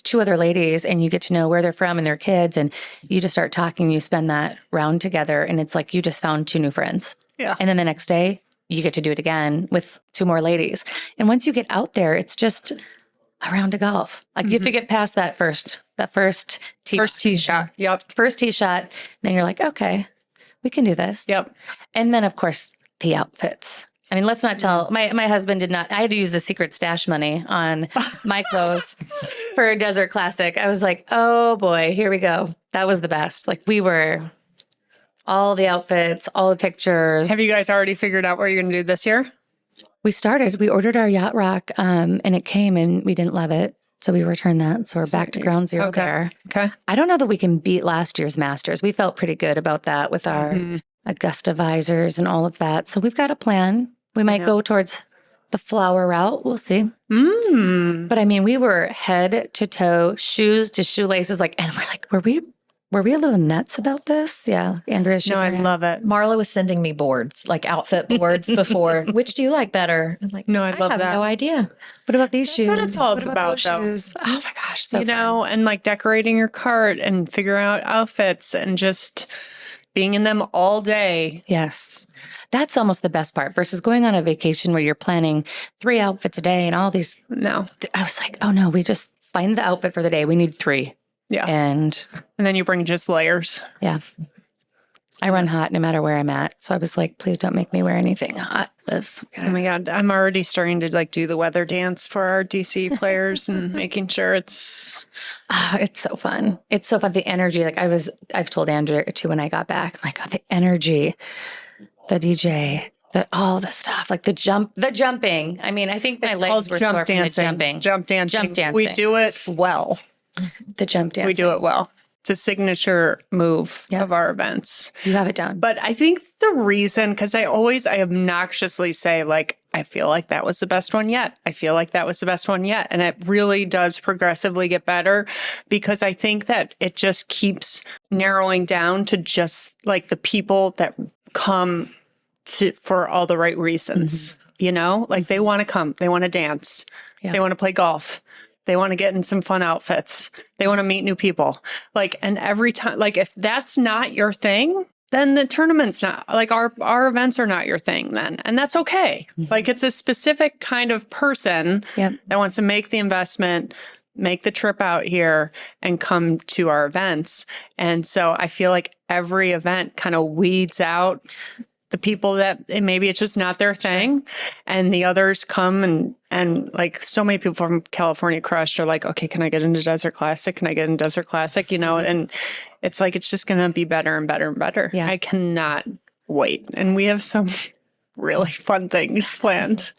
Speaker 1: two other ladies, and you get to know where they're from and their kids. And you just start talking, you spend that round together, and it's like you just found two new friends.
Speaker 2: Yeah.
Speaker 1: And then the next day you get to do it again with two more ladies. And once you get out there, it's just a round of golf. Like you have to get past that first tee
Speaker 2: shot. Yep.
Speaker 1: First tee shot. Then you're like, okay, we can do this.
Speaker 2: Yep.
Speaker 1: And then of course the outfits. I mean, let's not tell, my husband did not, I had to use the secret stash money on my clothes for a Desert Classic. I was like, oh boy, here we go. That was the best. Like all the outfits, all the pictures.
Speaker 2: Have you guys already figured out what you're going to do this year?
Speaker 1: We ordered our yacht rock and it came and we didn't love it. So we returned that. So we're back to ground zero there.
Speaker 2: Okay.
Speaker 1: I don't know that we can beat last year's Masters. We felt pretty good about that with our Augusta visors and all of that. So we've got a plan. We might go towards the flower route. We'll see. But I mean, we were head to toe, shoes to shoelaces, and we're like, were we a little nuts about this? Yeah. Andrea.
Speaker 2: No, I love it.
Speaker 3: Marla was sending me boards, like outfit boards before. Which do you like better? I'm like,
Speaker 2: no, I love
Speaker 3: have
Speaker 2: that.
Speaker 3: No idea.
Speaker 1: What about these shoes?
Speaker 2: That's what it's all about, though.
Speaker 1: Shoes? Oh my gosh. So fun.
Speaker 2: And like decorating your cart and figuring out outfits and just being in them all day.
Speaker 1: Yes. That's almost the best part versus going on a vacation where you're planning 3 outfits a day and all these.
Speaker 2: No.
Speaker 1: I was like, oh no, we just find the outfit for the day. We need 3.
Speaker 2: Yeah.
Speaker 1: And
Speaker 2: then you bring just layers.
Speaker 1: Yeah. I run hot no matter where I'm at. So I was like, please don't make me wear anything hot, Liz.
Speaker 2: Oh my God. I'm already starting to do the weather dance for our DC players and making sure it's
Speaker 1: so fun. It's so fun. The energy, I've told Andrea too when I got back, I'm like, oh, the energy, the DJ, all the stuff, the jumping. I mean, I think my legs were sore from the jumping.
Speaker 2: Jump dancing. We do it well.
Speaker 1: The jump dancing.
Speaker 2: We do it well. It's a signature move of our events.
Speaker 1: You have it down.
Speaker 2: But I think the reason, because I obnoxiously say, I feel like that was the best one yet. I feel like that was the best one yet. And it really does progressively get better because I think that it just keeps narrowing down to just the people that come for all the right reasons. They want to come, they want to dance, they want to play golf. They want to get in some fun outfits. They want to meet new people. And every time, if that's not your thing, then the tournament's not, our events are not your thing then. And that's okay. It's a specific kind of person that wants to make the investment, make the trip out here and come to our events. And so I feel like every event kind of weeds out the people that maybe it's just not their thing. And the others come and so many people from California Crush are like, okay, can I get into Desert Classic? Can I get into Desert Classic? And it's it's just going to be better and better and better. Yeah. I cannot wait. And we have some really fun things planned.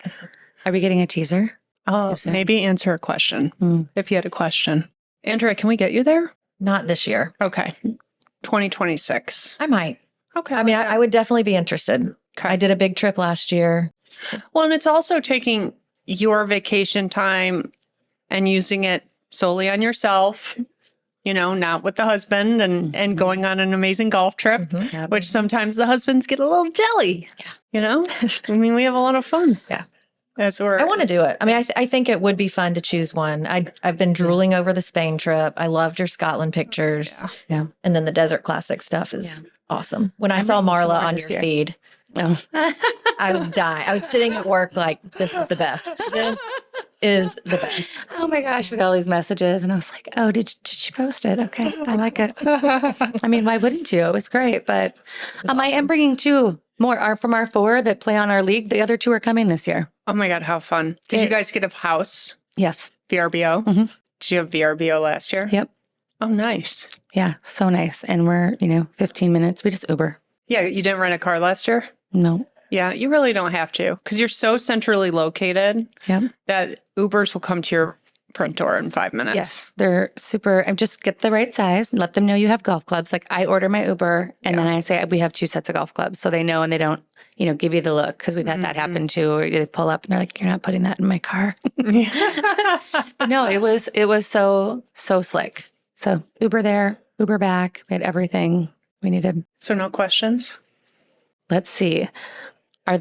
Speaker 1: Are we getting a teaser?
Speaker 2: Oh, maybe answer a question if you had a question. Andrea, can we get you there?
Speaker 3: Not this year.
Speaker 2: Okay. 2026.
Speaker 3: I might.
Speaker 2: Okay.
Speaker 3: I mean, I would definitely be interested. Okay. I did a big trip last year.
Speaker 2: Well, and it's also taking your vacation time and using it solely on yourself, not with the husband and going on an amazing golf trip, which sometimes the husbands get a little jelly. Yeah. I mean, we have a lot of fun.
Speaker 3: Yeah.
Speaker 2: I
Speaker 3: want to do it. I mean, I think it would be fun to choose one. I've been drooling over the Spain trip. I loved your Scotland pictures.
Speaker 1: Yeah.
Speaker 3: And then the Desert Classic stuff is awesome. When I saw Marla on your feed, I was dying. I was sitting at work this is the best. This is the best.
Speaker 1: Oh my gosh, we got all these messages and I was like, oh, did she post it? Okay, I like it. I mean, why wouldn't you? It was great. But awesome. I am bringing 2 more from our 4 that play on our league. The other 2 are coming this year.
Speaker 2: Oh my God, how fun. Did you guys get a house?
Speaker 1: Yes.
Speaker 2: VRBO?
Speaker 1: Mm-hmm.
Speaker 2: Did you have VRBO last year?
Speaker 1: Yep.
Speaker 2: Oh, nice.
Speaker 1: Yeah, so nice. And we're, 15 minutes. We just Uber.
Speaker 2: Yeah, you didn't rent a car last year?
Speaker 1: No.
Speaker 2: Yeah, you really don't have to because you're so centrally located that Ubers will come to your front door in 5 minutes.
Speaker 1: Yes, they're super. Just get the right size and let them know you have golf clubs. I order my Uber and then I say we have 2 sets of golf clubs. So they know and they don't, give you the look because we've had that happen too. Or they pull up and they're like, you're not putting that in my car. But no, it was so slick. So Uber there, Uber back. We had everything we needed.
Speaker 2: So no questions?
Speaker 1: Let's see. Are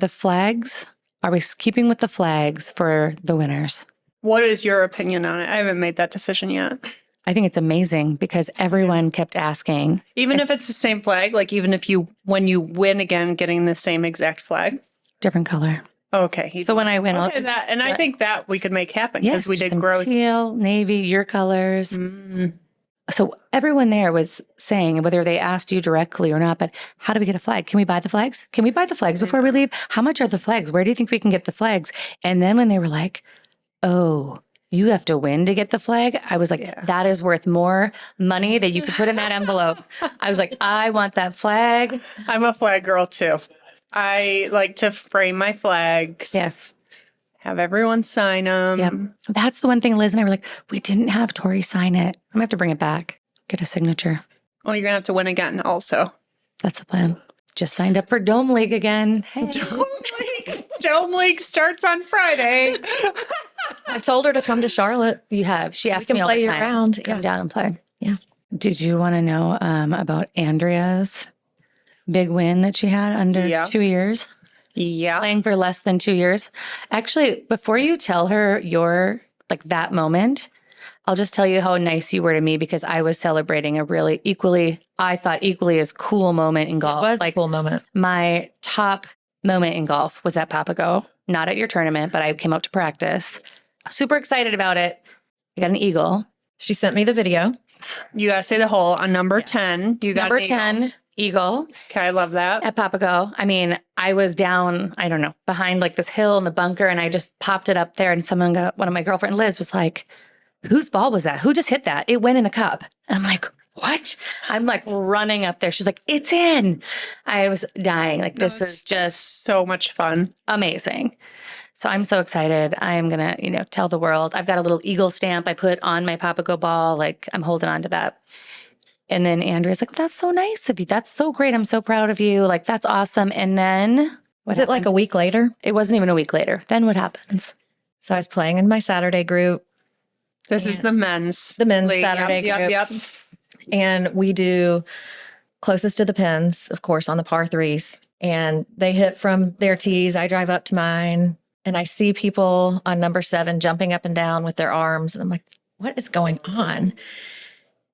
Speaker 1: we keeping with the flags for the winners?
Speaker 2: What is your opinion on it? I haven't made that decision yet.
Speaker 1: I think it's amazing because everyone kept asking.
Speaker 2: Even if it's the same flag, like even if when you win again, getting the same exact flag?
Speaker 1: Different color.
Speaker 2: Okay.
Speaker 1: So when I win,
Speaker 2: I think that we could make happen
Speaker 1: yes,
Speaker 2: because we did
Speaker 1: some
Speaker 2: grow.
Speaker 1: Teal, navy, your colors.
Speaker 2: Mm.
Speaker 1: So everyone there was saying, whether they asked you directly or not, but how do we get a flag? Can we buy the flags? Can we buy the flags before we leave? How much are the flags? Where do you think we can get the flags? And then when they were like, oh, you have to win to get the flag. I was like, that is worth more money that you could put in that envelope. I was like, I want that flag.
Speaker 2: I'm a flag girl too. I like to frame my flags.
Speaker 1: Yes.
Speaker 2: Have everyone sign them.
Speaker 1: Yep. That's the one thing Liz and I were like, we didn't have Tori sign it. I'm going to have to bring it back. Get a signature.
Speaker 2: Oh, you're going to have to win again also.
Speaker 1: That's the plan. Just signed up for Dome League again. Hey.
Speaker 2: Dome League starts on Friday.
Speaker 3: I've told her to come to Charlotte.
Speaker 1: You have. She asked me all the time.
Speaker 3: Around.
Speaker 1: Come down and play.
Speaker 3: Yeah.
Speaker 1: Did you want to know about Andrea's big win that she had under 2 years?
Speaker 2: Yeah.
Speaker 1: Playing for less than 2 years. Actually, before you tell her that moment, I'll just tell you how nice you were to me because I was celebrating a really equally as cool moment in golf.
Speaker 3: It was a cool moment.
Speaker 1: My top moment in golf was at Papago, not at your tournament, but I came out to practice. Super excited about it. I got an eagle.
Speaker 3: She sent me the video.
Speaker 2: You got to say the hole on number 10. You got
Speaker 1: number 10 eagle.
Speaker 2: Okay, I love that.
Speaker 1: At Papago. I mean, I was down, I don't know, behind like this hill in the bunker, and I just popped it up there, and one of my girlfriend, Liz, was like, whose ball was that? Who just hit that? It went in the cup. And I'm like, what? I'm like running up there. She's like, it's in. I was dying. Like, this is just
Speaker 2: so much fun.
Speaker 1: Amazing. So I'm so excited. I'm going to, tell the world. I've got a little eagle stamp I put on my Papago ball. Like, I'm holding on to that. And then Andrea's like, that's so nice of you. That's so great. I'm so proud of you. Like, that's awesome. And then
Speaker 3: was it like a week later?
Speaker 1: It wasn't even a week later. Then what happens?
Speaker 3: So I was playing in my Saturday group.
Speaker 2: This is the men's.
Speaker 3: The men's Saturday group.
Speaker 2: Yep.
Speaker 3: And we do closest to the pins, of course, on the par threes. And they hit from their tees. I drive up to mine. And I see people on number 7 jumping up and down with their arms. And I'm like, what is going on?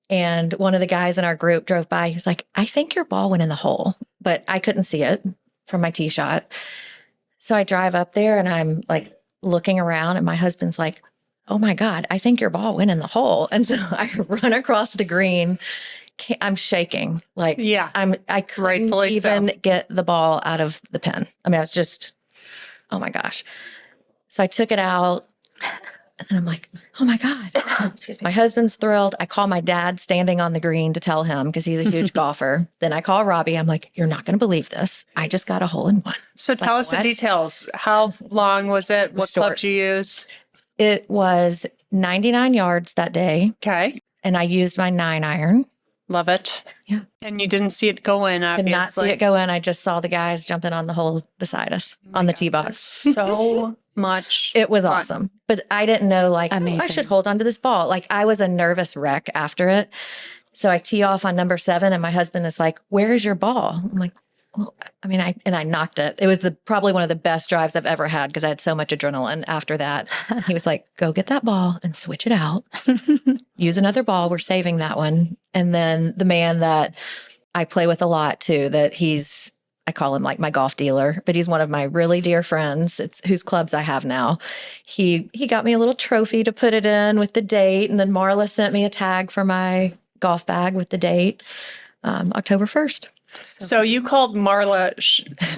Speaker 3: And one of the guys in our group drove by. He was like, I think your ball went in the hole, but I couldn't see it from my tee shot. So I drive up there and I'm like looking around, and my husband's like, oh my God, I think your ball went in the hole. And so I run across the green. I'm shaking. Like, I couldn't even get the ball out of the pin. I mean, I was just, oh my gosh. So I took it out, and then I'm like, oh my God. Excuse me. My husband's thrilled. I call my dad standing on the green to tell him because he's a huge golfer. Then I call Robbie. I'm like, you're not going to believe this. I just got a hole in one.
Speaker 2: So tell us the details. How long was it? What club did you use?
Speaker 3: It was 99 yards that day.
Speaker 2: Okay.
Speaker 3: And I used my 9-iron.
Speaker 2: Love it.
Speaker 3: Yeah.
Speaker 2: And you didn't see it go in, obviously.
Speaker 3: Did not see it go in. I just saw the guys jumping on the hole beside us on the tee box.
Speaker 2: So much.
Speaker 3: It was awesome. But I didn't know, like, I should hold on to this ball. Like, I was a nervous wreck after it. So I tee off on number 7, and my husband is like, where is your ball? I'm like, well, I mean, I knocked it. It was probably one of the best drives I've ever had because I had so much adrenaline after that. He was like, go get that ball and switch it out. Use another ball. We're saving that one. And then the man that I play with a lot too, I call him like my golf dealer, but he's one of my really dear friends. It's whose clubs I have now. He got me a little trophy to put it in with the date. And then Marla sent me a tag for my golf bag with the date, October 1st.
Speaker 2: So you called Marla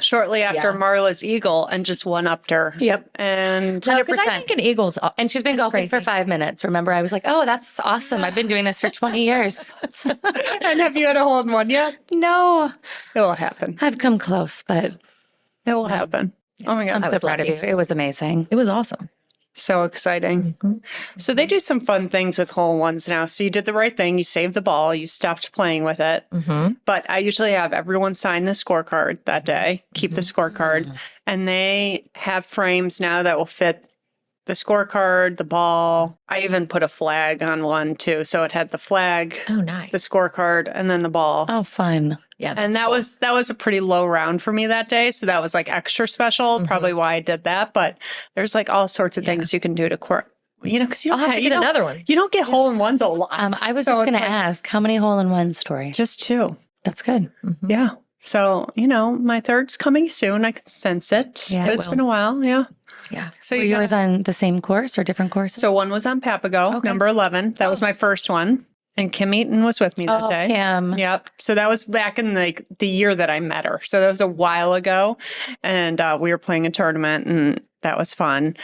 Speaker 2: shortly after Marla's eagle and just one-upped her.
Speaker 1: Yep.
Speaker 2: And
Speaker 3: because I think an eagle's,
Speaker 1: and she's been golfing for 5 minutes. Remember, I was like, oh, that's awesome. I've been doing this for 20 years.
Speaker 2: And have you had a hole in one yet?
Speaker 1: No.
Speaker 2: It will happen.
Speaker 1: I've come close, but
Speaker 2: it will happen. Oh my God.
Speaker 1: I'm so proud of you. It was amazing.
Speaker 3: It was awesome.
Speaker 2: So exciting. Mm-hmm. So they do some fun things with hole-in-ones now. So you did the right thing. You saved the ball. You stopped playing with it. Mm-hmm. But I usually have everyone sign the scorecard that day, keep the scorecard. And they have frames now that will fit the scorecard, the ball. I even put a flag on one too. So it had the flag,
Speaker 3: Oh, nice.
Speaker 2: the scorecard, and then the ball.
Speaker 1: Oh, fun.
Speaker 3: Yeah.
Speaker 2: And that was a pretty low round for me that day. So that was like extra special, probably why I did that. But there's like all sorts of things you can do to court. You know, because you don't
Speaker 3: I'll have to get another one.
Speaker 2: You don't get hole-in-ones a lot.
Speaker 1: I was just going to ask, how many hole-in-ones, Tori?
Speaker 2: Just 2.
Speaker 1: That's good.
Speaker 2: Yeah. So, you know, my third's coming soon. I can sense it.
Speaker 1: Yeah,
Speaker 2: But
Speaker 1: it
Speaker 2: it's
Speaker 1: will.
Speaker 2: been a while. Yeah.
Speaker 3: Yeah.
Speaker 2: So
Speaker 1: Were
Speaker 2: you
Speaker 1: yours on the same course or different courses?
Speaker 2: So one was on Papago, number 11. That was my first one. And Kim Eaton was with me that day.
Speaker 1: Kim.
Speaker 2: Yep. So that was back in the year that I met her. So that was a while ago. And we were playing a tournament and that was fun.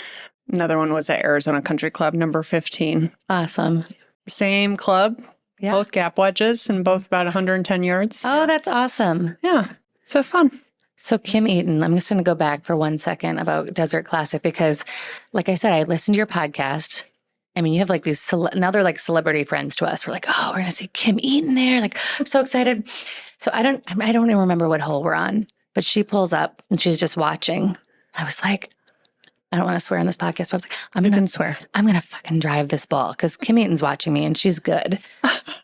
Speaker 2: Another one was at Arizona Country Club, number 15.
Speaker 1: Awesome.
Speaker 2: Same club,
Speaker 1: Yeah.
Speaker 2: both gap wedges and both about 110 yards.
Speaker 1: Oh, that's awesome.
Speaker 2: Yeah. So fun.
Speaker 1: So Kim Eaton, I'm just going to go back for 1 second about Desert Classic because, like I said, I listened to your podcast. I mean, you have like these now they're like celebrity friends to us. We're like, oh, we're going to see Kim Eaton there. Like, I'm so excited. So I don't even remember what hole we're on, but she pulls up and she's just watching. I was like, I don't want to swear on this podcast, but I was like,
Speaker 2: You can swear.
Speaker 1: I'm going to fucking drive this ball because Kim Eaton's watching me and she's good.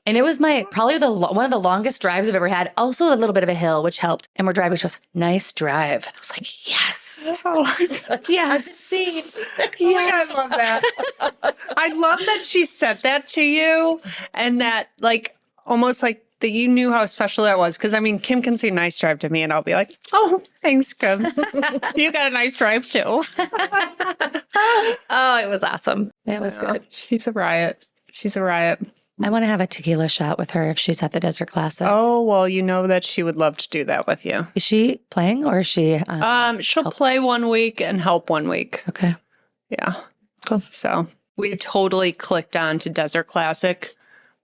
Speaker 1: And it was probably one of the longest drives I've ever had. Also a little bit of a hill, which helped. And we're driving. She goes, nice drive. And I was like, yes.
Speaker 2: Oh my God.
Speaker 1: Yes.
Speaker 2: Yes. I love that. I love that she said that to you and that like almost like that you knew how special that was. Because I mean, Kim can say nice drive to me and I'll be like, oh, thanks, Kim. You got a nice drive too.
Speaker 1: Oh, it was awesome. It was good.
Speaker 2: She's a riot. She's a riot.
Speaker 1: I want to have a tequila shot with her if she's at the Desert Classic.
Speaker 2: Oh, well, you know that she would love to do that with you.
Speaker 1: Is she playing or is she?
Speaker 2: She'll play 1 week and help 1 week.
Speaker 1: Okay.
Speaker 2: Yeah.
Speaker 1: Cool.
Speaker 2: So we totally clicked on to Desert Classic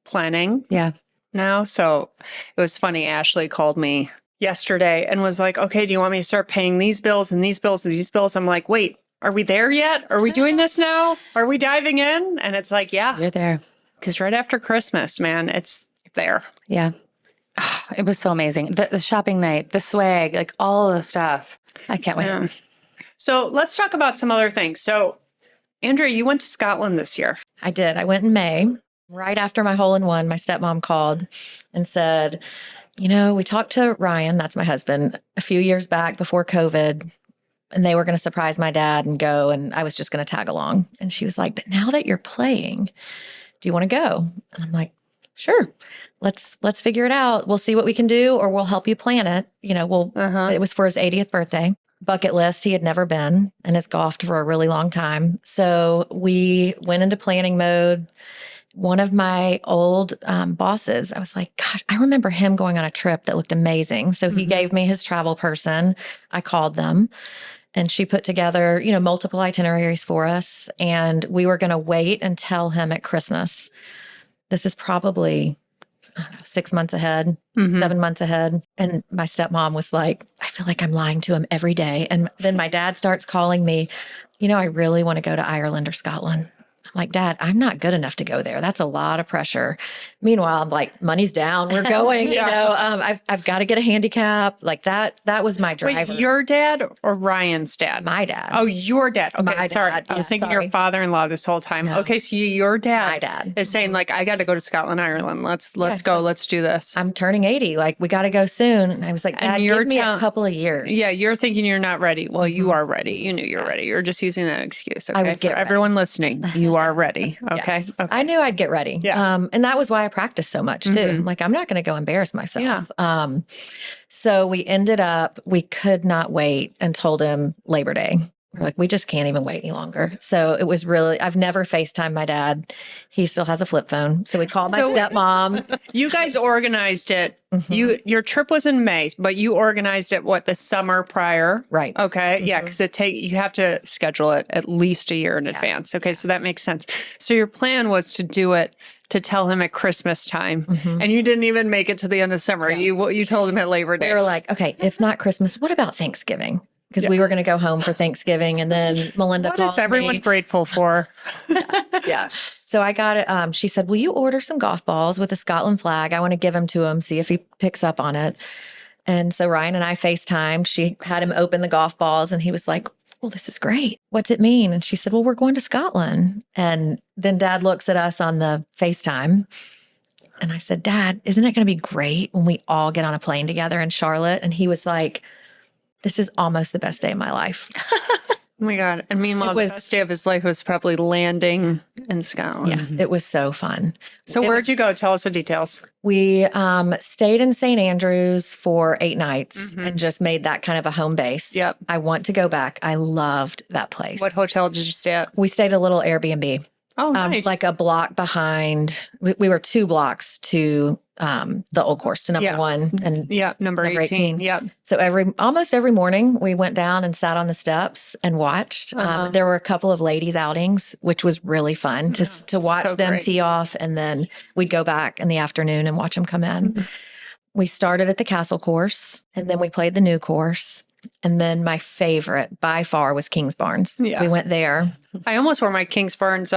Speaker 2: planning
Speaker 1: Yeah.
Speaker 2: now. So it was funny. Ashley called me yesterday and was like, okay, do you want me to start paying these bills and these bills and these bills? I'm like, wait, are we there yet? Are we doing this now? Are we diving in? And it's like, yeah,
Speaker 1: You're there.
Speaker 2: because right after Christmas, man, it's there.
Speaker 1: Yeah. It was so amazing. The shopping night, the swag, like all of the stuff. I can't wait.
Speaker 2: Yeah. So let's talk about some other things. So, Andrea, you went to Scotland this year.
Speaker 3: I did. I went in May. Right after my hole-in-one, my stepmom called and said, you know, we talked to Ryan, that's my husband, a few years back before COVID, and they were going to surprise my dad and go, and I was just going to tag along. And she was like, but now that you're playing, do you want to go? And I'm like, sure. Let's figure it out. We'll see what we can do, or we'll help you plan it. You know, it was for his 80th birthday. Bucket list. He had never been and has golfed for a really long time. So we went into planning mode. One of my old bosses, I was like, gosh, I remember him going on a trip that looked amazing. So he gave me his travel person. I called them and she put together, you know, multiple itineraries for us. And we were going to wait and tell him at Christmas. This is probably, I don't know, 6 months ahead, 7 months ahead. And my stepmom was like, I feel like I'm lying to him every day. And then my dad starts calling me, you know, I really want to go to Ireland or Scotland. I'm like, Dad, I'm not good enough to go there. That's a lot of pressure. Meanwhile, I'm like, money's down. We're going, you know, I've got to get a handicap. Like that was my driver.
Speaker 2: Wait, your dad or Ryan's dad?
Speaker 3: My dad.
Speaker 2: Oh, your dad. Okay,
Speaker 3: My
Speaker 2: sorry.
Speaker 3: dad.
Speaker 2: I was
Speaker 3: Yeah,
Speaker 2: thinking
Speaker 3: sorry.
Speaker 2: your father-in-law this whole time.
Speaker 3: No.
Speaker 2: Okay, so your dad,
Speaker 3: My dad.
Speaker 2: is saying like, I got to go to Scotland, Ireland. Let's go.
Speaker 3: so-
Speaker 2: Let's do this.
Speaker 3: I'm turning 80. Like, we got to go soon. And I was like, Dad,
Speaker 2: you're
Speaker 3: give me a
Speaker 2: telling-
Speaker 3: couple of years.
Speaker 2: Yeah, you're thinking you're not ready. Well, you are ready. You knew you're ready. You're just using that excuse. Okay,
Speaker 3: would get
Speaker 2: for
Speaker 3: ready.
Speaker 2: everyone listening, you are ready. Okay. Okay.
Speaker 3: I knew I'd get ready.
Speaker 2: Yeah.
Speaker 3: And that was why I practiced so much too. Like, I'm not going to go embarrass myself.
Speaker 2: Yeah.
Speaker 3: So we could not wait and told him Labor Day. We're like, we just can't even wait any longer. So it was really, I've never FaceTimed my dad. He still has a flip phone. So we called my stepmom.
Speaker 2: You guys organized it. Your trip was in May, but you organized it the summer prior,
Speaker 3: Right.
Speaker 2: Okay, yeah, because you have to schedule it at least a year in advance. Okay, so that makes sense. So your plan was to do it to tell him at Christmas time, and you didn't even make it to the end of summer. You told him at Labor Day.
Speaker 3: We were like, okay, if not Christmas, what about Thanksgiving? Because we were going to go home for Thanksgiving, and then Melinda
Speaker 2: What
Speaker 3: calls
Speaker 2: is everyone
Speaker 3: me.
Speaker 2: grateful for?
Speaker 3: Yeah. So I got it. She said, will you order some golf balls with a Scotland flag? I want to give them to him, see if he picks up on it. And so Ryan and I FaceTimed. She had him open the golf balls and he was like, well, this is great. What's it mean? And she said, well, we're going to Scotland. And then Dad looks at us on the FaceTime. And I said, Dad, isn't it going to be great when we all get on a plane together in Charlotte? And he was like, this is almost the best day of my life.
Speaker 2: Oh my God. And meanwhile, the best day of his life was probably landing in Scotland.
Speaker 3: Yeah, it was so fun.
Speaker 2: So where'd you go? Tell us the details.
Speaker 3: We stayed in St. Andrews for 8 nights and just made that kind of a home base.
Speaker 2: Yep.
Speaker 3: I want to go back. I loved that place.
Speaker 2: What hotel did you stay at?
Speaker 3: We stayed at a little Airbnb.
Speaker 2: Oh, nice.
Speaker 3: Like a block behind. We were 2 blocks to the old course, to number 1 and
Speaker 2: number 18. Yep.
Speaker 3: So almost every morning we went down and sat on the steps and watched. There were a couple of ladies outings, which was really fun to watch them tee off, and then we'd go back in the afternoon and watch them come in. We started at the castle course, and then we played the new course. And then my favorite by far was Kings Barnes. Yeah. We went there.
Speaker 2: I almost wore my Kings Barnes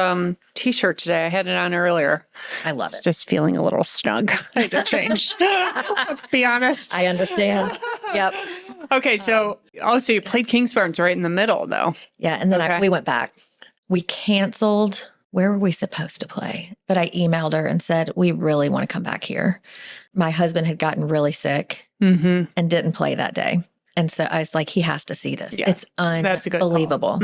Speaker 2: t-shirt today. I had it on earlier.
Speaker 3: I love it.
Speaker 2: Just feeling a little snug. I had to change. Let's be honest.
Speaker 3: I understand. Yep.
Speaker 2: Okay. So you played Kings Barnes right in the middle though.
Speaker 3: Yeah. And then we went back. We canceled. Where were we supposed to play? But I emailed her and said, we really want to come back here. My husband had gotten really sick and didn't play that day. And so I was like, he has to see this. Yeah, it's unbelievable.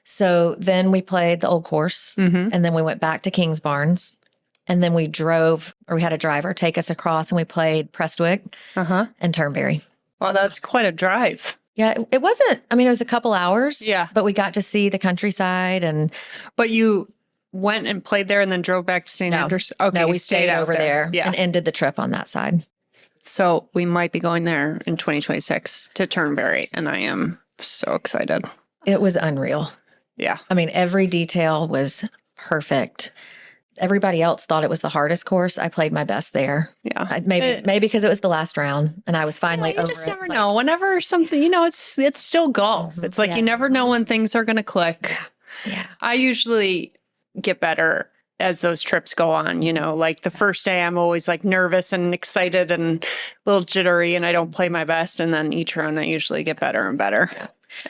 Speaker 3: So then we played the old course and then we went back to Kings Barnes and then we had a driver take us across and we played Prestwick and Turnberry.
Speaker 2: Well, that's quite a drive.
Speaker 3: Yeah, it wasn't, it was a couple hours. Yeah. But we got to see the countryside
Speaker 2: But you went and played there and then drove back to St. Andrews? Okay,
Speaker 3: no, we stayed over there and ended the trip on that side.
Speaker 2: So we might be going there in 2026 to Turnberry, and I am so excited.
Speaker 3: It was unreal.
Speaker 2: Yeah.
Speaker 3: Every detail was perfect. Everybody else thought it was the hardest course. I played my best there. Yeah. Maybe because it was the last round and I was finally over it. You just
Speaker 2: never know. Whenever something, it's still golf. It's like you never know when things are going to click. Yeah. I usually get better as those trips go on, like the first day I'm always like nervous and excited and a little jittery and I don't play my best. And then each round I usually get better and better. Yeah.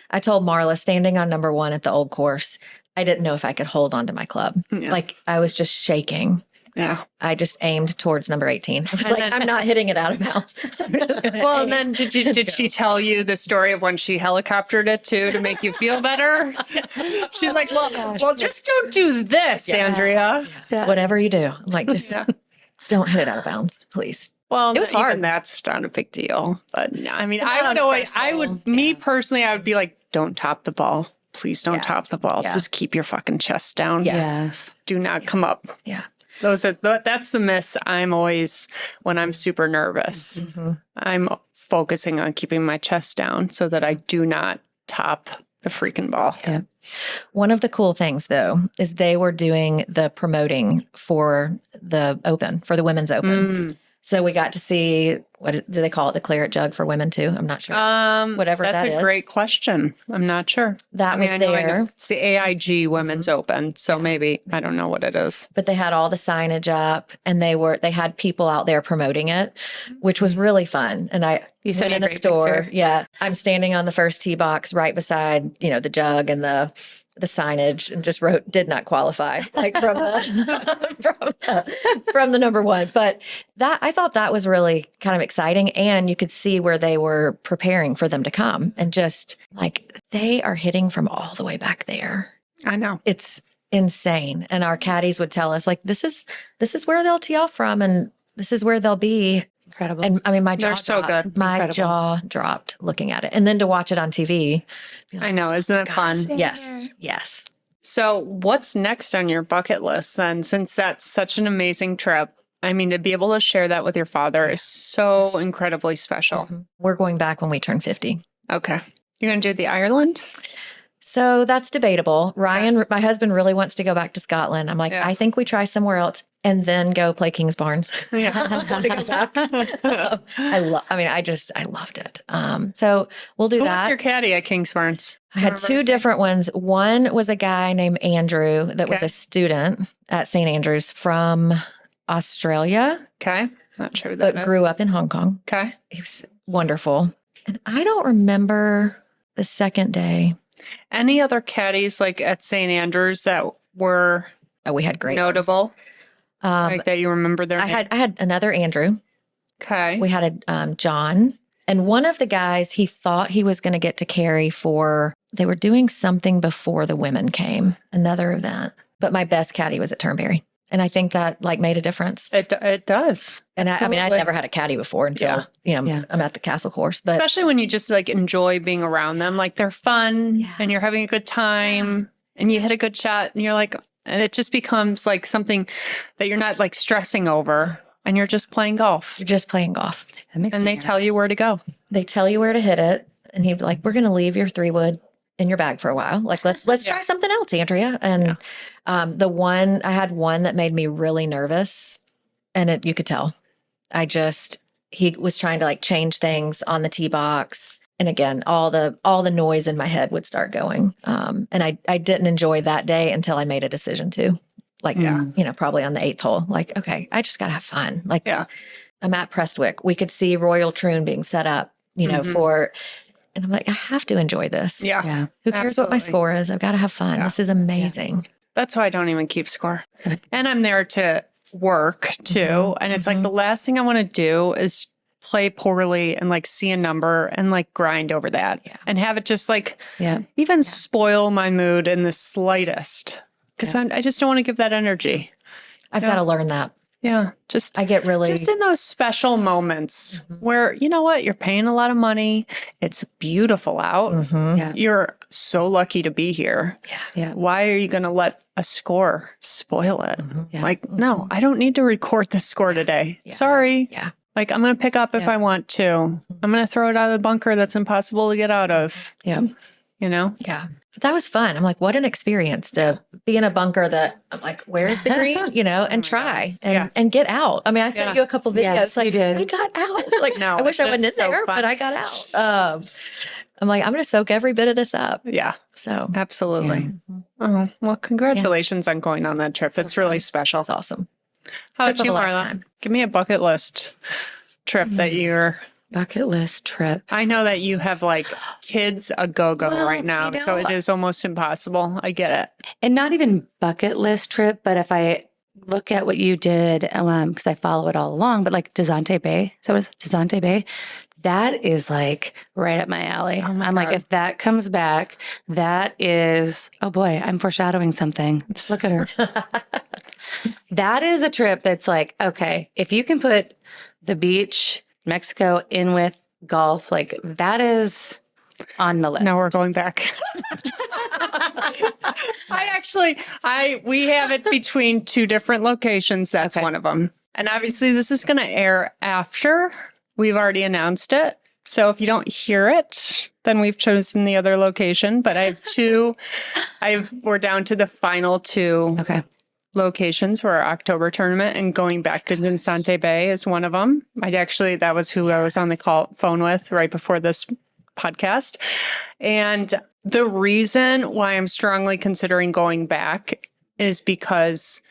Speaker 3: I told Marla, standing on number 1 at the old course, I didn't know if I could hold on to my club. Yeah. Like I was just shaking. Yeah. I just aimed towards number 18. I was I'm not hitting it out of bounds.
Speaker 2: Well, and then did she tell you the story of when she helicoptered it too to make you feel better? She's like, well, just don't do this, Andrea.
Speaker 3: Yeah. Whatever you do. I'm like, just don't hit it out of bounds, please.
Speaker 2: Well, it was hard. Even that's not a big deal. But me personally, I would be like, don't top the ball. Please don't top the ball. Yeah. Just keep your fucking chest down.
Speaker 3: Yeah. Yes.
Speaker 2: Do not come up.
Speaker 3: Yeah.
Speaker 2: That's the miss I'm always when I'm super nervous. I'm focusing on keeping my chest down so that I do not top the freaking ball.
Speaker 3: Yeah. One of the cool things though is they were doing the promoting for the Open, for the Women's Open. So we got to see, do they call it, the claret jug for women too? I'm not sure. Whatever that is.
Speaker 2: That's a great question. I'm not sure.
Speaker 3: I know
Speaker 2: it's the AIG Women's Open, so maybe I don't know what it is.
Speaker 3: But they had all the signage up, and they had people out there promoting it, which was really fun. And you went in a store. Picture. Yeah, I'm standing on the first tee box right beside the jug and the signage, and just wrote "did not qualify" like from the number 1. But I thought that was really kind of exciting, and you could see where they were preparing for them to come, and just like they are hitting from all the way back there.
Speaker 2: I know,
Speaker 3: it's insane. And our caddies would tell us like this is where they'll tee off from, and this is where they'll be.
Speaker 1: Incredible.
Speaker 3: And my jaw
Speaker 2: dropped. So good.
Speaker 3: My jaw dropped looking at it. And then to watch it on TV.
Speaker 2: Like, I know. Isn't it fun?
Speaker 3: Yes. Yes.
Speaker 2: So what's next on your bucket list then? Since that's such an amazing trip, to be able to share that with your father is so incredibly special.
Speaker 3: We're going back when we turn 50.
Speaker 2: Okay. You're going to do the Ireland?
Speaker 3: So that's debatable. Ryan, my husband, really wants to go back to Scotland. I'm like, I think we try somewhere else and then go play Kings Barnes. Yeah. I loved it. So we'll do that.
Speaker 2: Who was your caddy at Kings Barnes?
Speaker 3: I had 2 different ones. One was a guy named Andrew that was a student at St. Andrews from Australia.
Speaker 2: Okay. Not sure that
Speaker 3: but grew up in Hong Kong.
Speaker 2: Okay.
Speaker 3: He was wonderful. And I don't remember the second day.
Speaker 2: Any other caddies like at St. Andrews that were
Speaker 3: we had great
Speaker 2: notable? Like that you remember their name?
Speaker 3: I had another Andrew.
Speaker 2: Okay.
Speaker 3: We had a John. And one of the guys, he thought he was going to get to carry they were doing something before the women came, another event. But my best caddy was at Turnberry. And I think that made a difference.
Speaker 2: It does.
Speaker 3: And I mean, I'd never had a caddy before until, I'm at the castle course. But
Speaker 2: especially when you just enjoy being around them. Like they're fun and you're having a good time and you hit a good shot and you're like, and it just becomes something that you're not stressing over and you're just playing golf.
Speaker 3: You're just playing golf.
Speaker 2: And they tell you where to go.
Speaker 3: They tell you where to hit it. And he'd be like, we're going to leave your 3-wood in your bag for a while. Let's try something else, Andrea. And I had one that made me really nervous, and you could tell. He was trying to change things on the tee box. And again, all the noise in my head would start going. And I didn't enjoy that day until I made a decision to probably on the 8th hole, okay, I just got to have fun. I'm at Prestwick. We could see Royal Troon being set up, and I'm like, I have to enjoy this.
Speaker 2: Yeah.
Speaker 3: Who cares what my score is? I've got to have fun. This is amazing.
Speaker 2: Yeah. That's why I don't even keep score. And I'm there to work too. And it's the last thing I want to do is play poorly and see a number and grind over that and have it just even spoil my mood in the slightest. Because I just don't want to give that energy.
Speaker 3: I've got to learn that.
Speaker 2: Yeah.
Speaker 3: I get really
Speaker 2: just in those special moments where, you know what, you're paying a lot of money. It's beautiful out. You're so lucky to be here.
Speaker 3: Yeah.
Speaker 2: Why are you going to let a score spoil it? No, I don't need to record the score today. Sorry.
Speaker 3: Yeah.
Speaker 2: I'm going to pick up if I want to. I'm going to throw it out of the bunker that's impossible to get out of.
Speaker 3: Yeah.
Speaker 2: Yeah.
Speaker 3: But that was fun. I'm like, what an experience to be in a bunker that I'm like, where's the green? And try and get out. I mean, I sent you a couple videos.
Speaker 1: Yes, you did.
Speaker 3: I got out.
Speaker 2: No,
Speaker 3: I wish I wasn't in
Speaker 2: so
Speaker 3: there,
Speaker 2: fun.
Speaker 3: but I got out. I'm like, I'm going to soak every bit of this up.
Speaker 2: Yeah.
Speaker 3: So
Speaker 2: absolutely. Oh, well, congratulations on going on that trip. It's really special.
Speaker 3: It's awesome.
Speaker 2: How about you, Marla? Give me a bucket list trip that you're...
Speaker 1: Bucket list trip.
Speaker 2: I know that you have kids a go-go right now, so it is almost impossible. I get it.
Speaker 1: And not even bucket list trip, but if I look at what you did, because I follow it all along, but Desante Bay. So what is it? Desante Bay? That is right up my alley. I'm God. If that comes back, that is, oh boy, I'm foreshadowing something. Look at her. That is a trip that's okay, if you can put the beach, Mexico in with golf, that is on the list.
Speaker 2: Now we're going back. We have it between 2 different locations. That's one of them. And obviously this is going to air after we've already announced it. So if you don't hear it, then we've chosen the other location. But I have 2. We're down to the final 2.
Speaker 1: Okay.
Speaker 2: Locations for our October tournament, and going back to Desante Bay is one of them. That was who I was on the phone with right before this podcast. And the reason why I'm strongly considering going back is because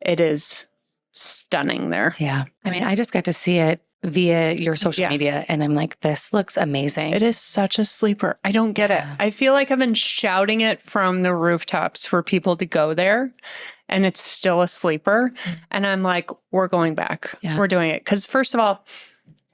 Speaker 2: it is stunning there.
Speaker 1: Yeah. I mean, I just got to see it via your social media, and I'm like, this looks amazing.
Speaker 2: It is such a sleeper. I don't get it. I feel like I've been shouting it from the rooftops for people to go there, and it's still a sleeper. And I'm like, we're going back. Yeah. We're doing it. Because first of all,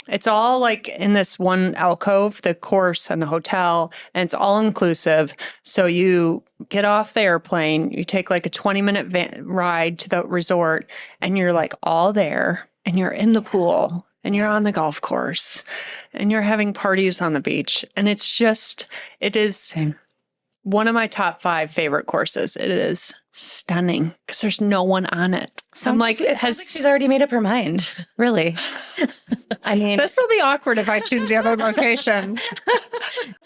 Speaker 2: it's all in this one alcove, the course and the hotel, and it's all inclusive. So you get off the airplane, you take a 20-minute ride to the resort, and you're all there, and you're in the pool, and you're on the golf course, and you're having parties on the beach. And it is one of my top 5 favorite courses. It is stunning because there's no one on it. So I'm
Speaker 1: it sounds like she's already made up her mind. Really? I mean,
Speaker 2: this will be awkward if I choose the other location.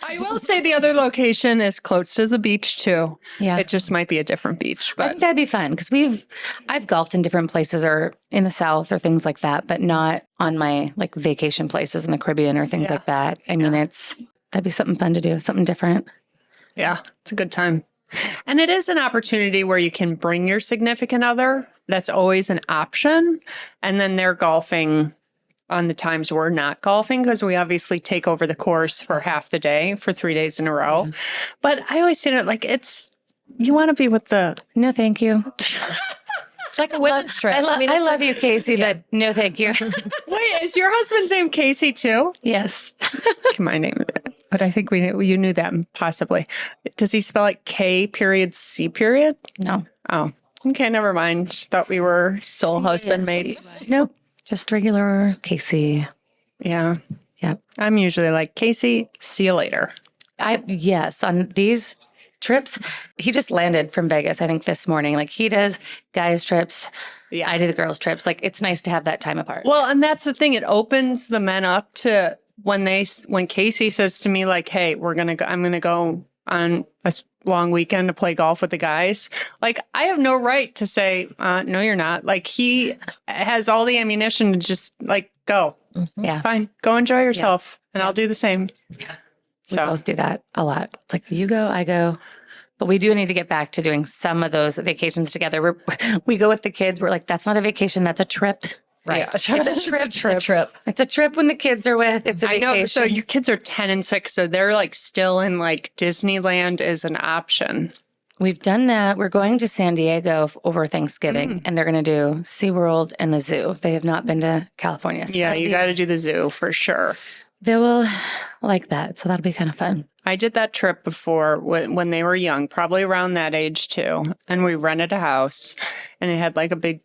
Speaker 2: I will say the other location is close to the beach too.
Speaker 1: Yeah.
Speaker 2: It just might be a different beach, but
Speaker 1: I think that'd be fun because I've golfed in different places or in the South or things like that, but not on my vacation places in the Caribbean or things like that. I mean, that'd be something fun to do, something different.
Speaker 2: Yeah, it's a good time. And it is an opportunity where you can bring your significant other. That's always an option. And then they're golfing on the times we're not golfing because we obviously take over the course for half the day for 3 days in a row. But I always say that like you want to be with the
Speaker 1: No, thank you.
Speaker 3: It's like a women's trip.
Speaker 1: I love you, Casey, but no, thank you.
Speaker 2: Wait, is your husband's name Casey too?
Speaker 1: Yes.
Speaker 2: My name, but I think you knew that possibly. Does he spell it K.C.?
Speaker 1: No.
Speaker 2: Oh, okay, never mind. Thought we were soul husband mates.
Speaker 1: Nope. Just regular Casey.
Speaker 2: Yeah.
Speaker 1: Yep.
Speaker 2: I'm usually like, Casey, see you later.
Speaker 1: Yes, on these trips, he just landed from Vegas, I think this morning. Like he does guys' trips.
Speaker 2: Yeah.
Speaker 1: I do the girls' trips. Like it's nice to have that time apart.
Speaker 2: Well, and that's the thing. It opens the men up to when Casey says to me, like, hey, I'm going to go on a long weekend to play golf with the guys. Like I have no right to say, no, you're not. Like he has all the ammunition to just like, go.
Speaker 1: Yeah.
Speaker 2: Fine. Go enjoy yourself. And I'll do the same.
Speaker 1: Yeah.
Speaker 2: So
Speaker 1: We both do that a lot. It's like you go, I go. But we do need to get back to doing some of those vacations together. We go with the kids. We're like, that's not a vacation. That's a trip.
Speaker 3: Right.
Speaker 2: Yeah.
Speaker 3: It's a trip.
Speaker 1: It's a trip when the kids are with. It's a vacation.
Speaker 2: I know. So your kids are 10 and 6. So they're like still in like Disneyland is an option.
Speaker 1: We've done that. We're going to San Diego over Thanksgiving, and they're going to do SeaWorld and the zoo. They have not been to California. So
Speaker 2: Yeah, you got to do the zoo for sure.
Speaker 1: they will like that. So that'll be kind of fun.
Speaker 2: I did that trip before when they were young, probably around that age too. And we rented a house and it had like a big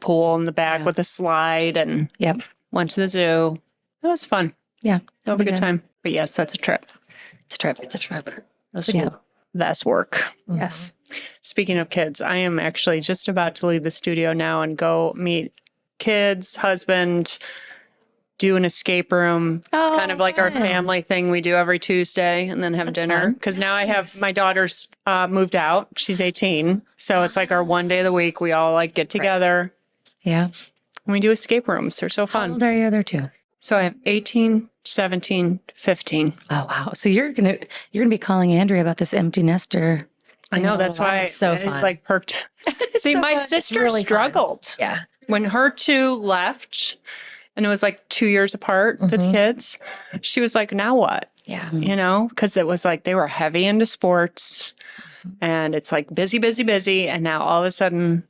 Speaker 2: pool in the back with a slide and
Speaker 1: Yep.
Speaker 2: went to the zoo. It was fun.
Speaker 1: Yeah.
Speaker 2: That'll be a good time. But yes, that's a trip.
Speaker 1: It's a trip. It's a trip.
Speaker 2: That's work.
Speaker 1: Yes.
Speaker 2: Speaking of kids, I am actually just about to leave the studio now and go meet kids, husband, do an escape room. It's kind of like our family thing we do every Tuesday and then have dinner. Because now I have my daughter's moved out. She's 18. So it's like our one day of the week. We all like get together.
Speaker 1: Yeah.
Speaker 2: And we do escape rooms. They're so
Speaker 1: How
Speaker 2: fun.
Speaker 1: old are your other two?
Speaker 2: So I have 18, 17, 15.
Speaker 1: Oh, wow. So you're gonna be calling Andrea about this empty nester.
Speaker 2: I know. That's why
Speaker 3: it's so
Speaker 2: it
Speaker 3: fun.
Speaker 2: like perked. See, my sister
Speaker 3: really fun.
Speaker 2: struggled.
Speaker 3: Yeah.
Speaker 2: When her two left, and it was like 2 years apart, the kids, she was like, now what?
Speaker 3: Yeah.
Speaker 2: You know, because it was like they were heavy into sports and it's like busy, busy, busy. And now all of a sudden,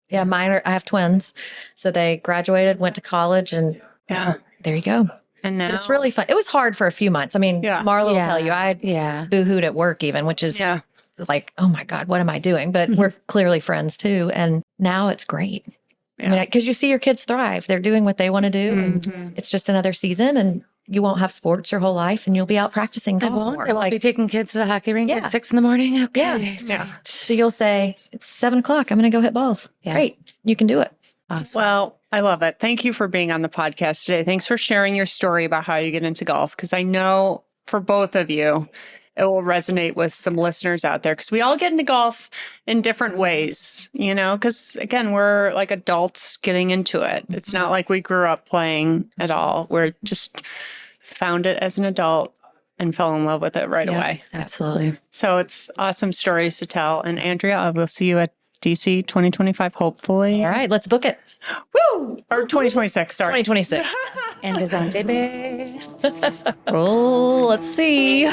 Speaker 3: Yeah. I have twins. So they graduated, went to college, and
Speaker 2: yeah.
Speaker 3: there you go.
Speaker 2: And now
Speaker 3: But it's really fun. It was hard for a few months. I mean,
Speaker 2: Yeah.
Speaker 3: Marla will tell you, I
Speaker 1: Yeah.
Speaker 3: boo-hooed at work even, which is
Speaker 2: yeah.
Speaker 3: like, oh my God, what am I doing? But we're clearly friends too. And now it's great. I mean, because you see your kids thrive. They're doing what they want to do. And it's just another season and you won't have sports your whole life and you'll be out practicing golf more.
Speaker 1: I won't be taking kids to the hockey rink
Speaker 3: Yeah.
Speaker 1: at 6 a.m. Okay.
Speaker 2: Yeah.
Speaker 3: So you'll say, it's 7 o'clock. I'm going to go hit balls.
Speaker 1: Yeah.
Speaker 3: Great. You can do it.
Speaker 1: Awesome.
Speaker 2: Well, I love it. Thank you for being on the podcast today. Thanks for sharing your story about how you get into golf. Because I know for both of you, it will resonate with some listeners out there because we all get into golf in different ways, you know, because again, we're like adults getting into it. It's not like we grew up playing at all. We're just found it as an adult and fell in love with it right away.
Speaker 1: Absolutely.
Speaker 2: So it's awesome stories to tell. And Andrea, I will see you at DC 2025, hopefully.
Speaker 3: All right. Let's book it.
Speaker 2: Woo! Or 2026, sorry.
Speaker 3: 2026.
Speaker 1: And Desante Bay.
Speaker 2: Oh, let's see.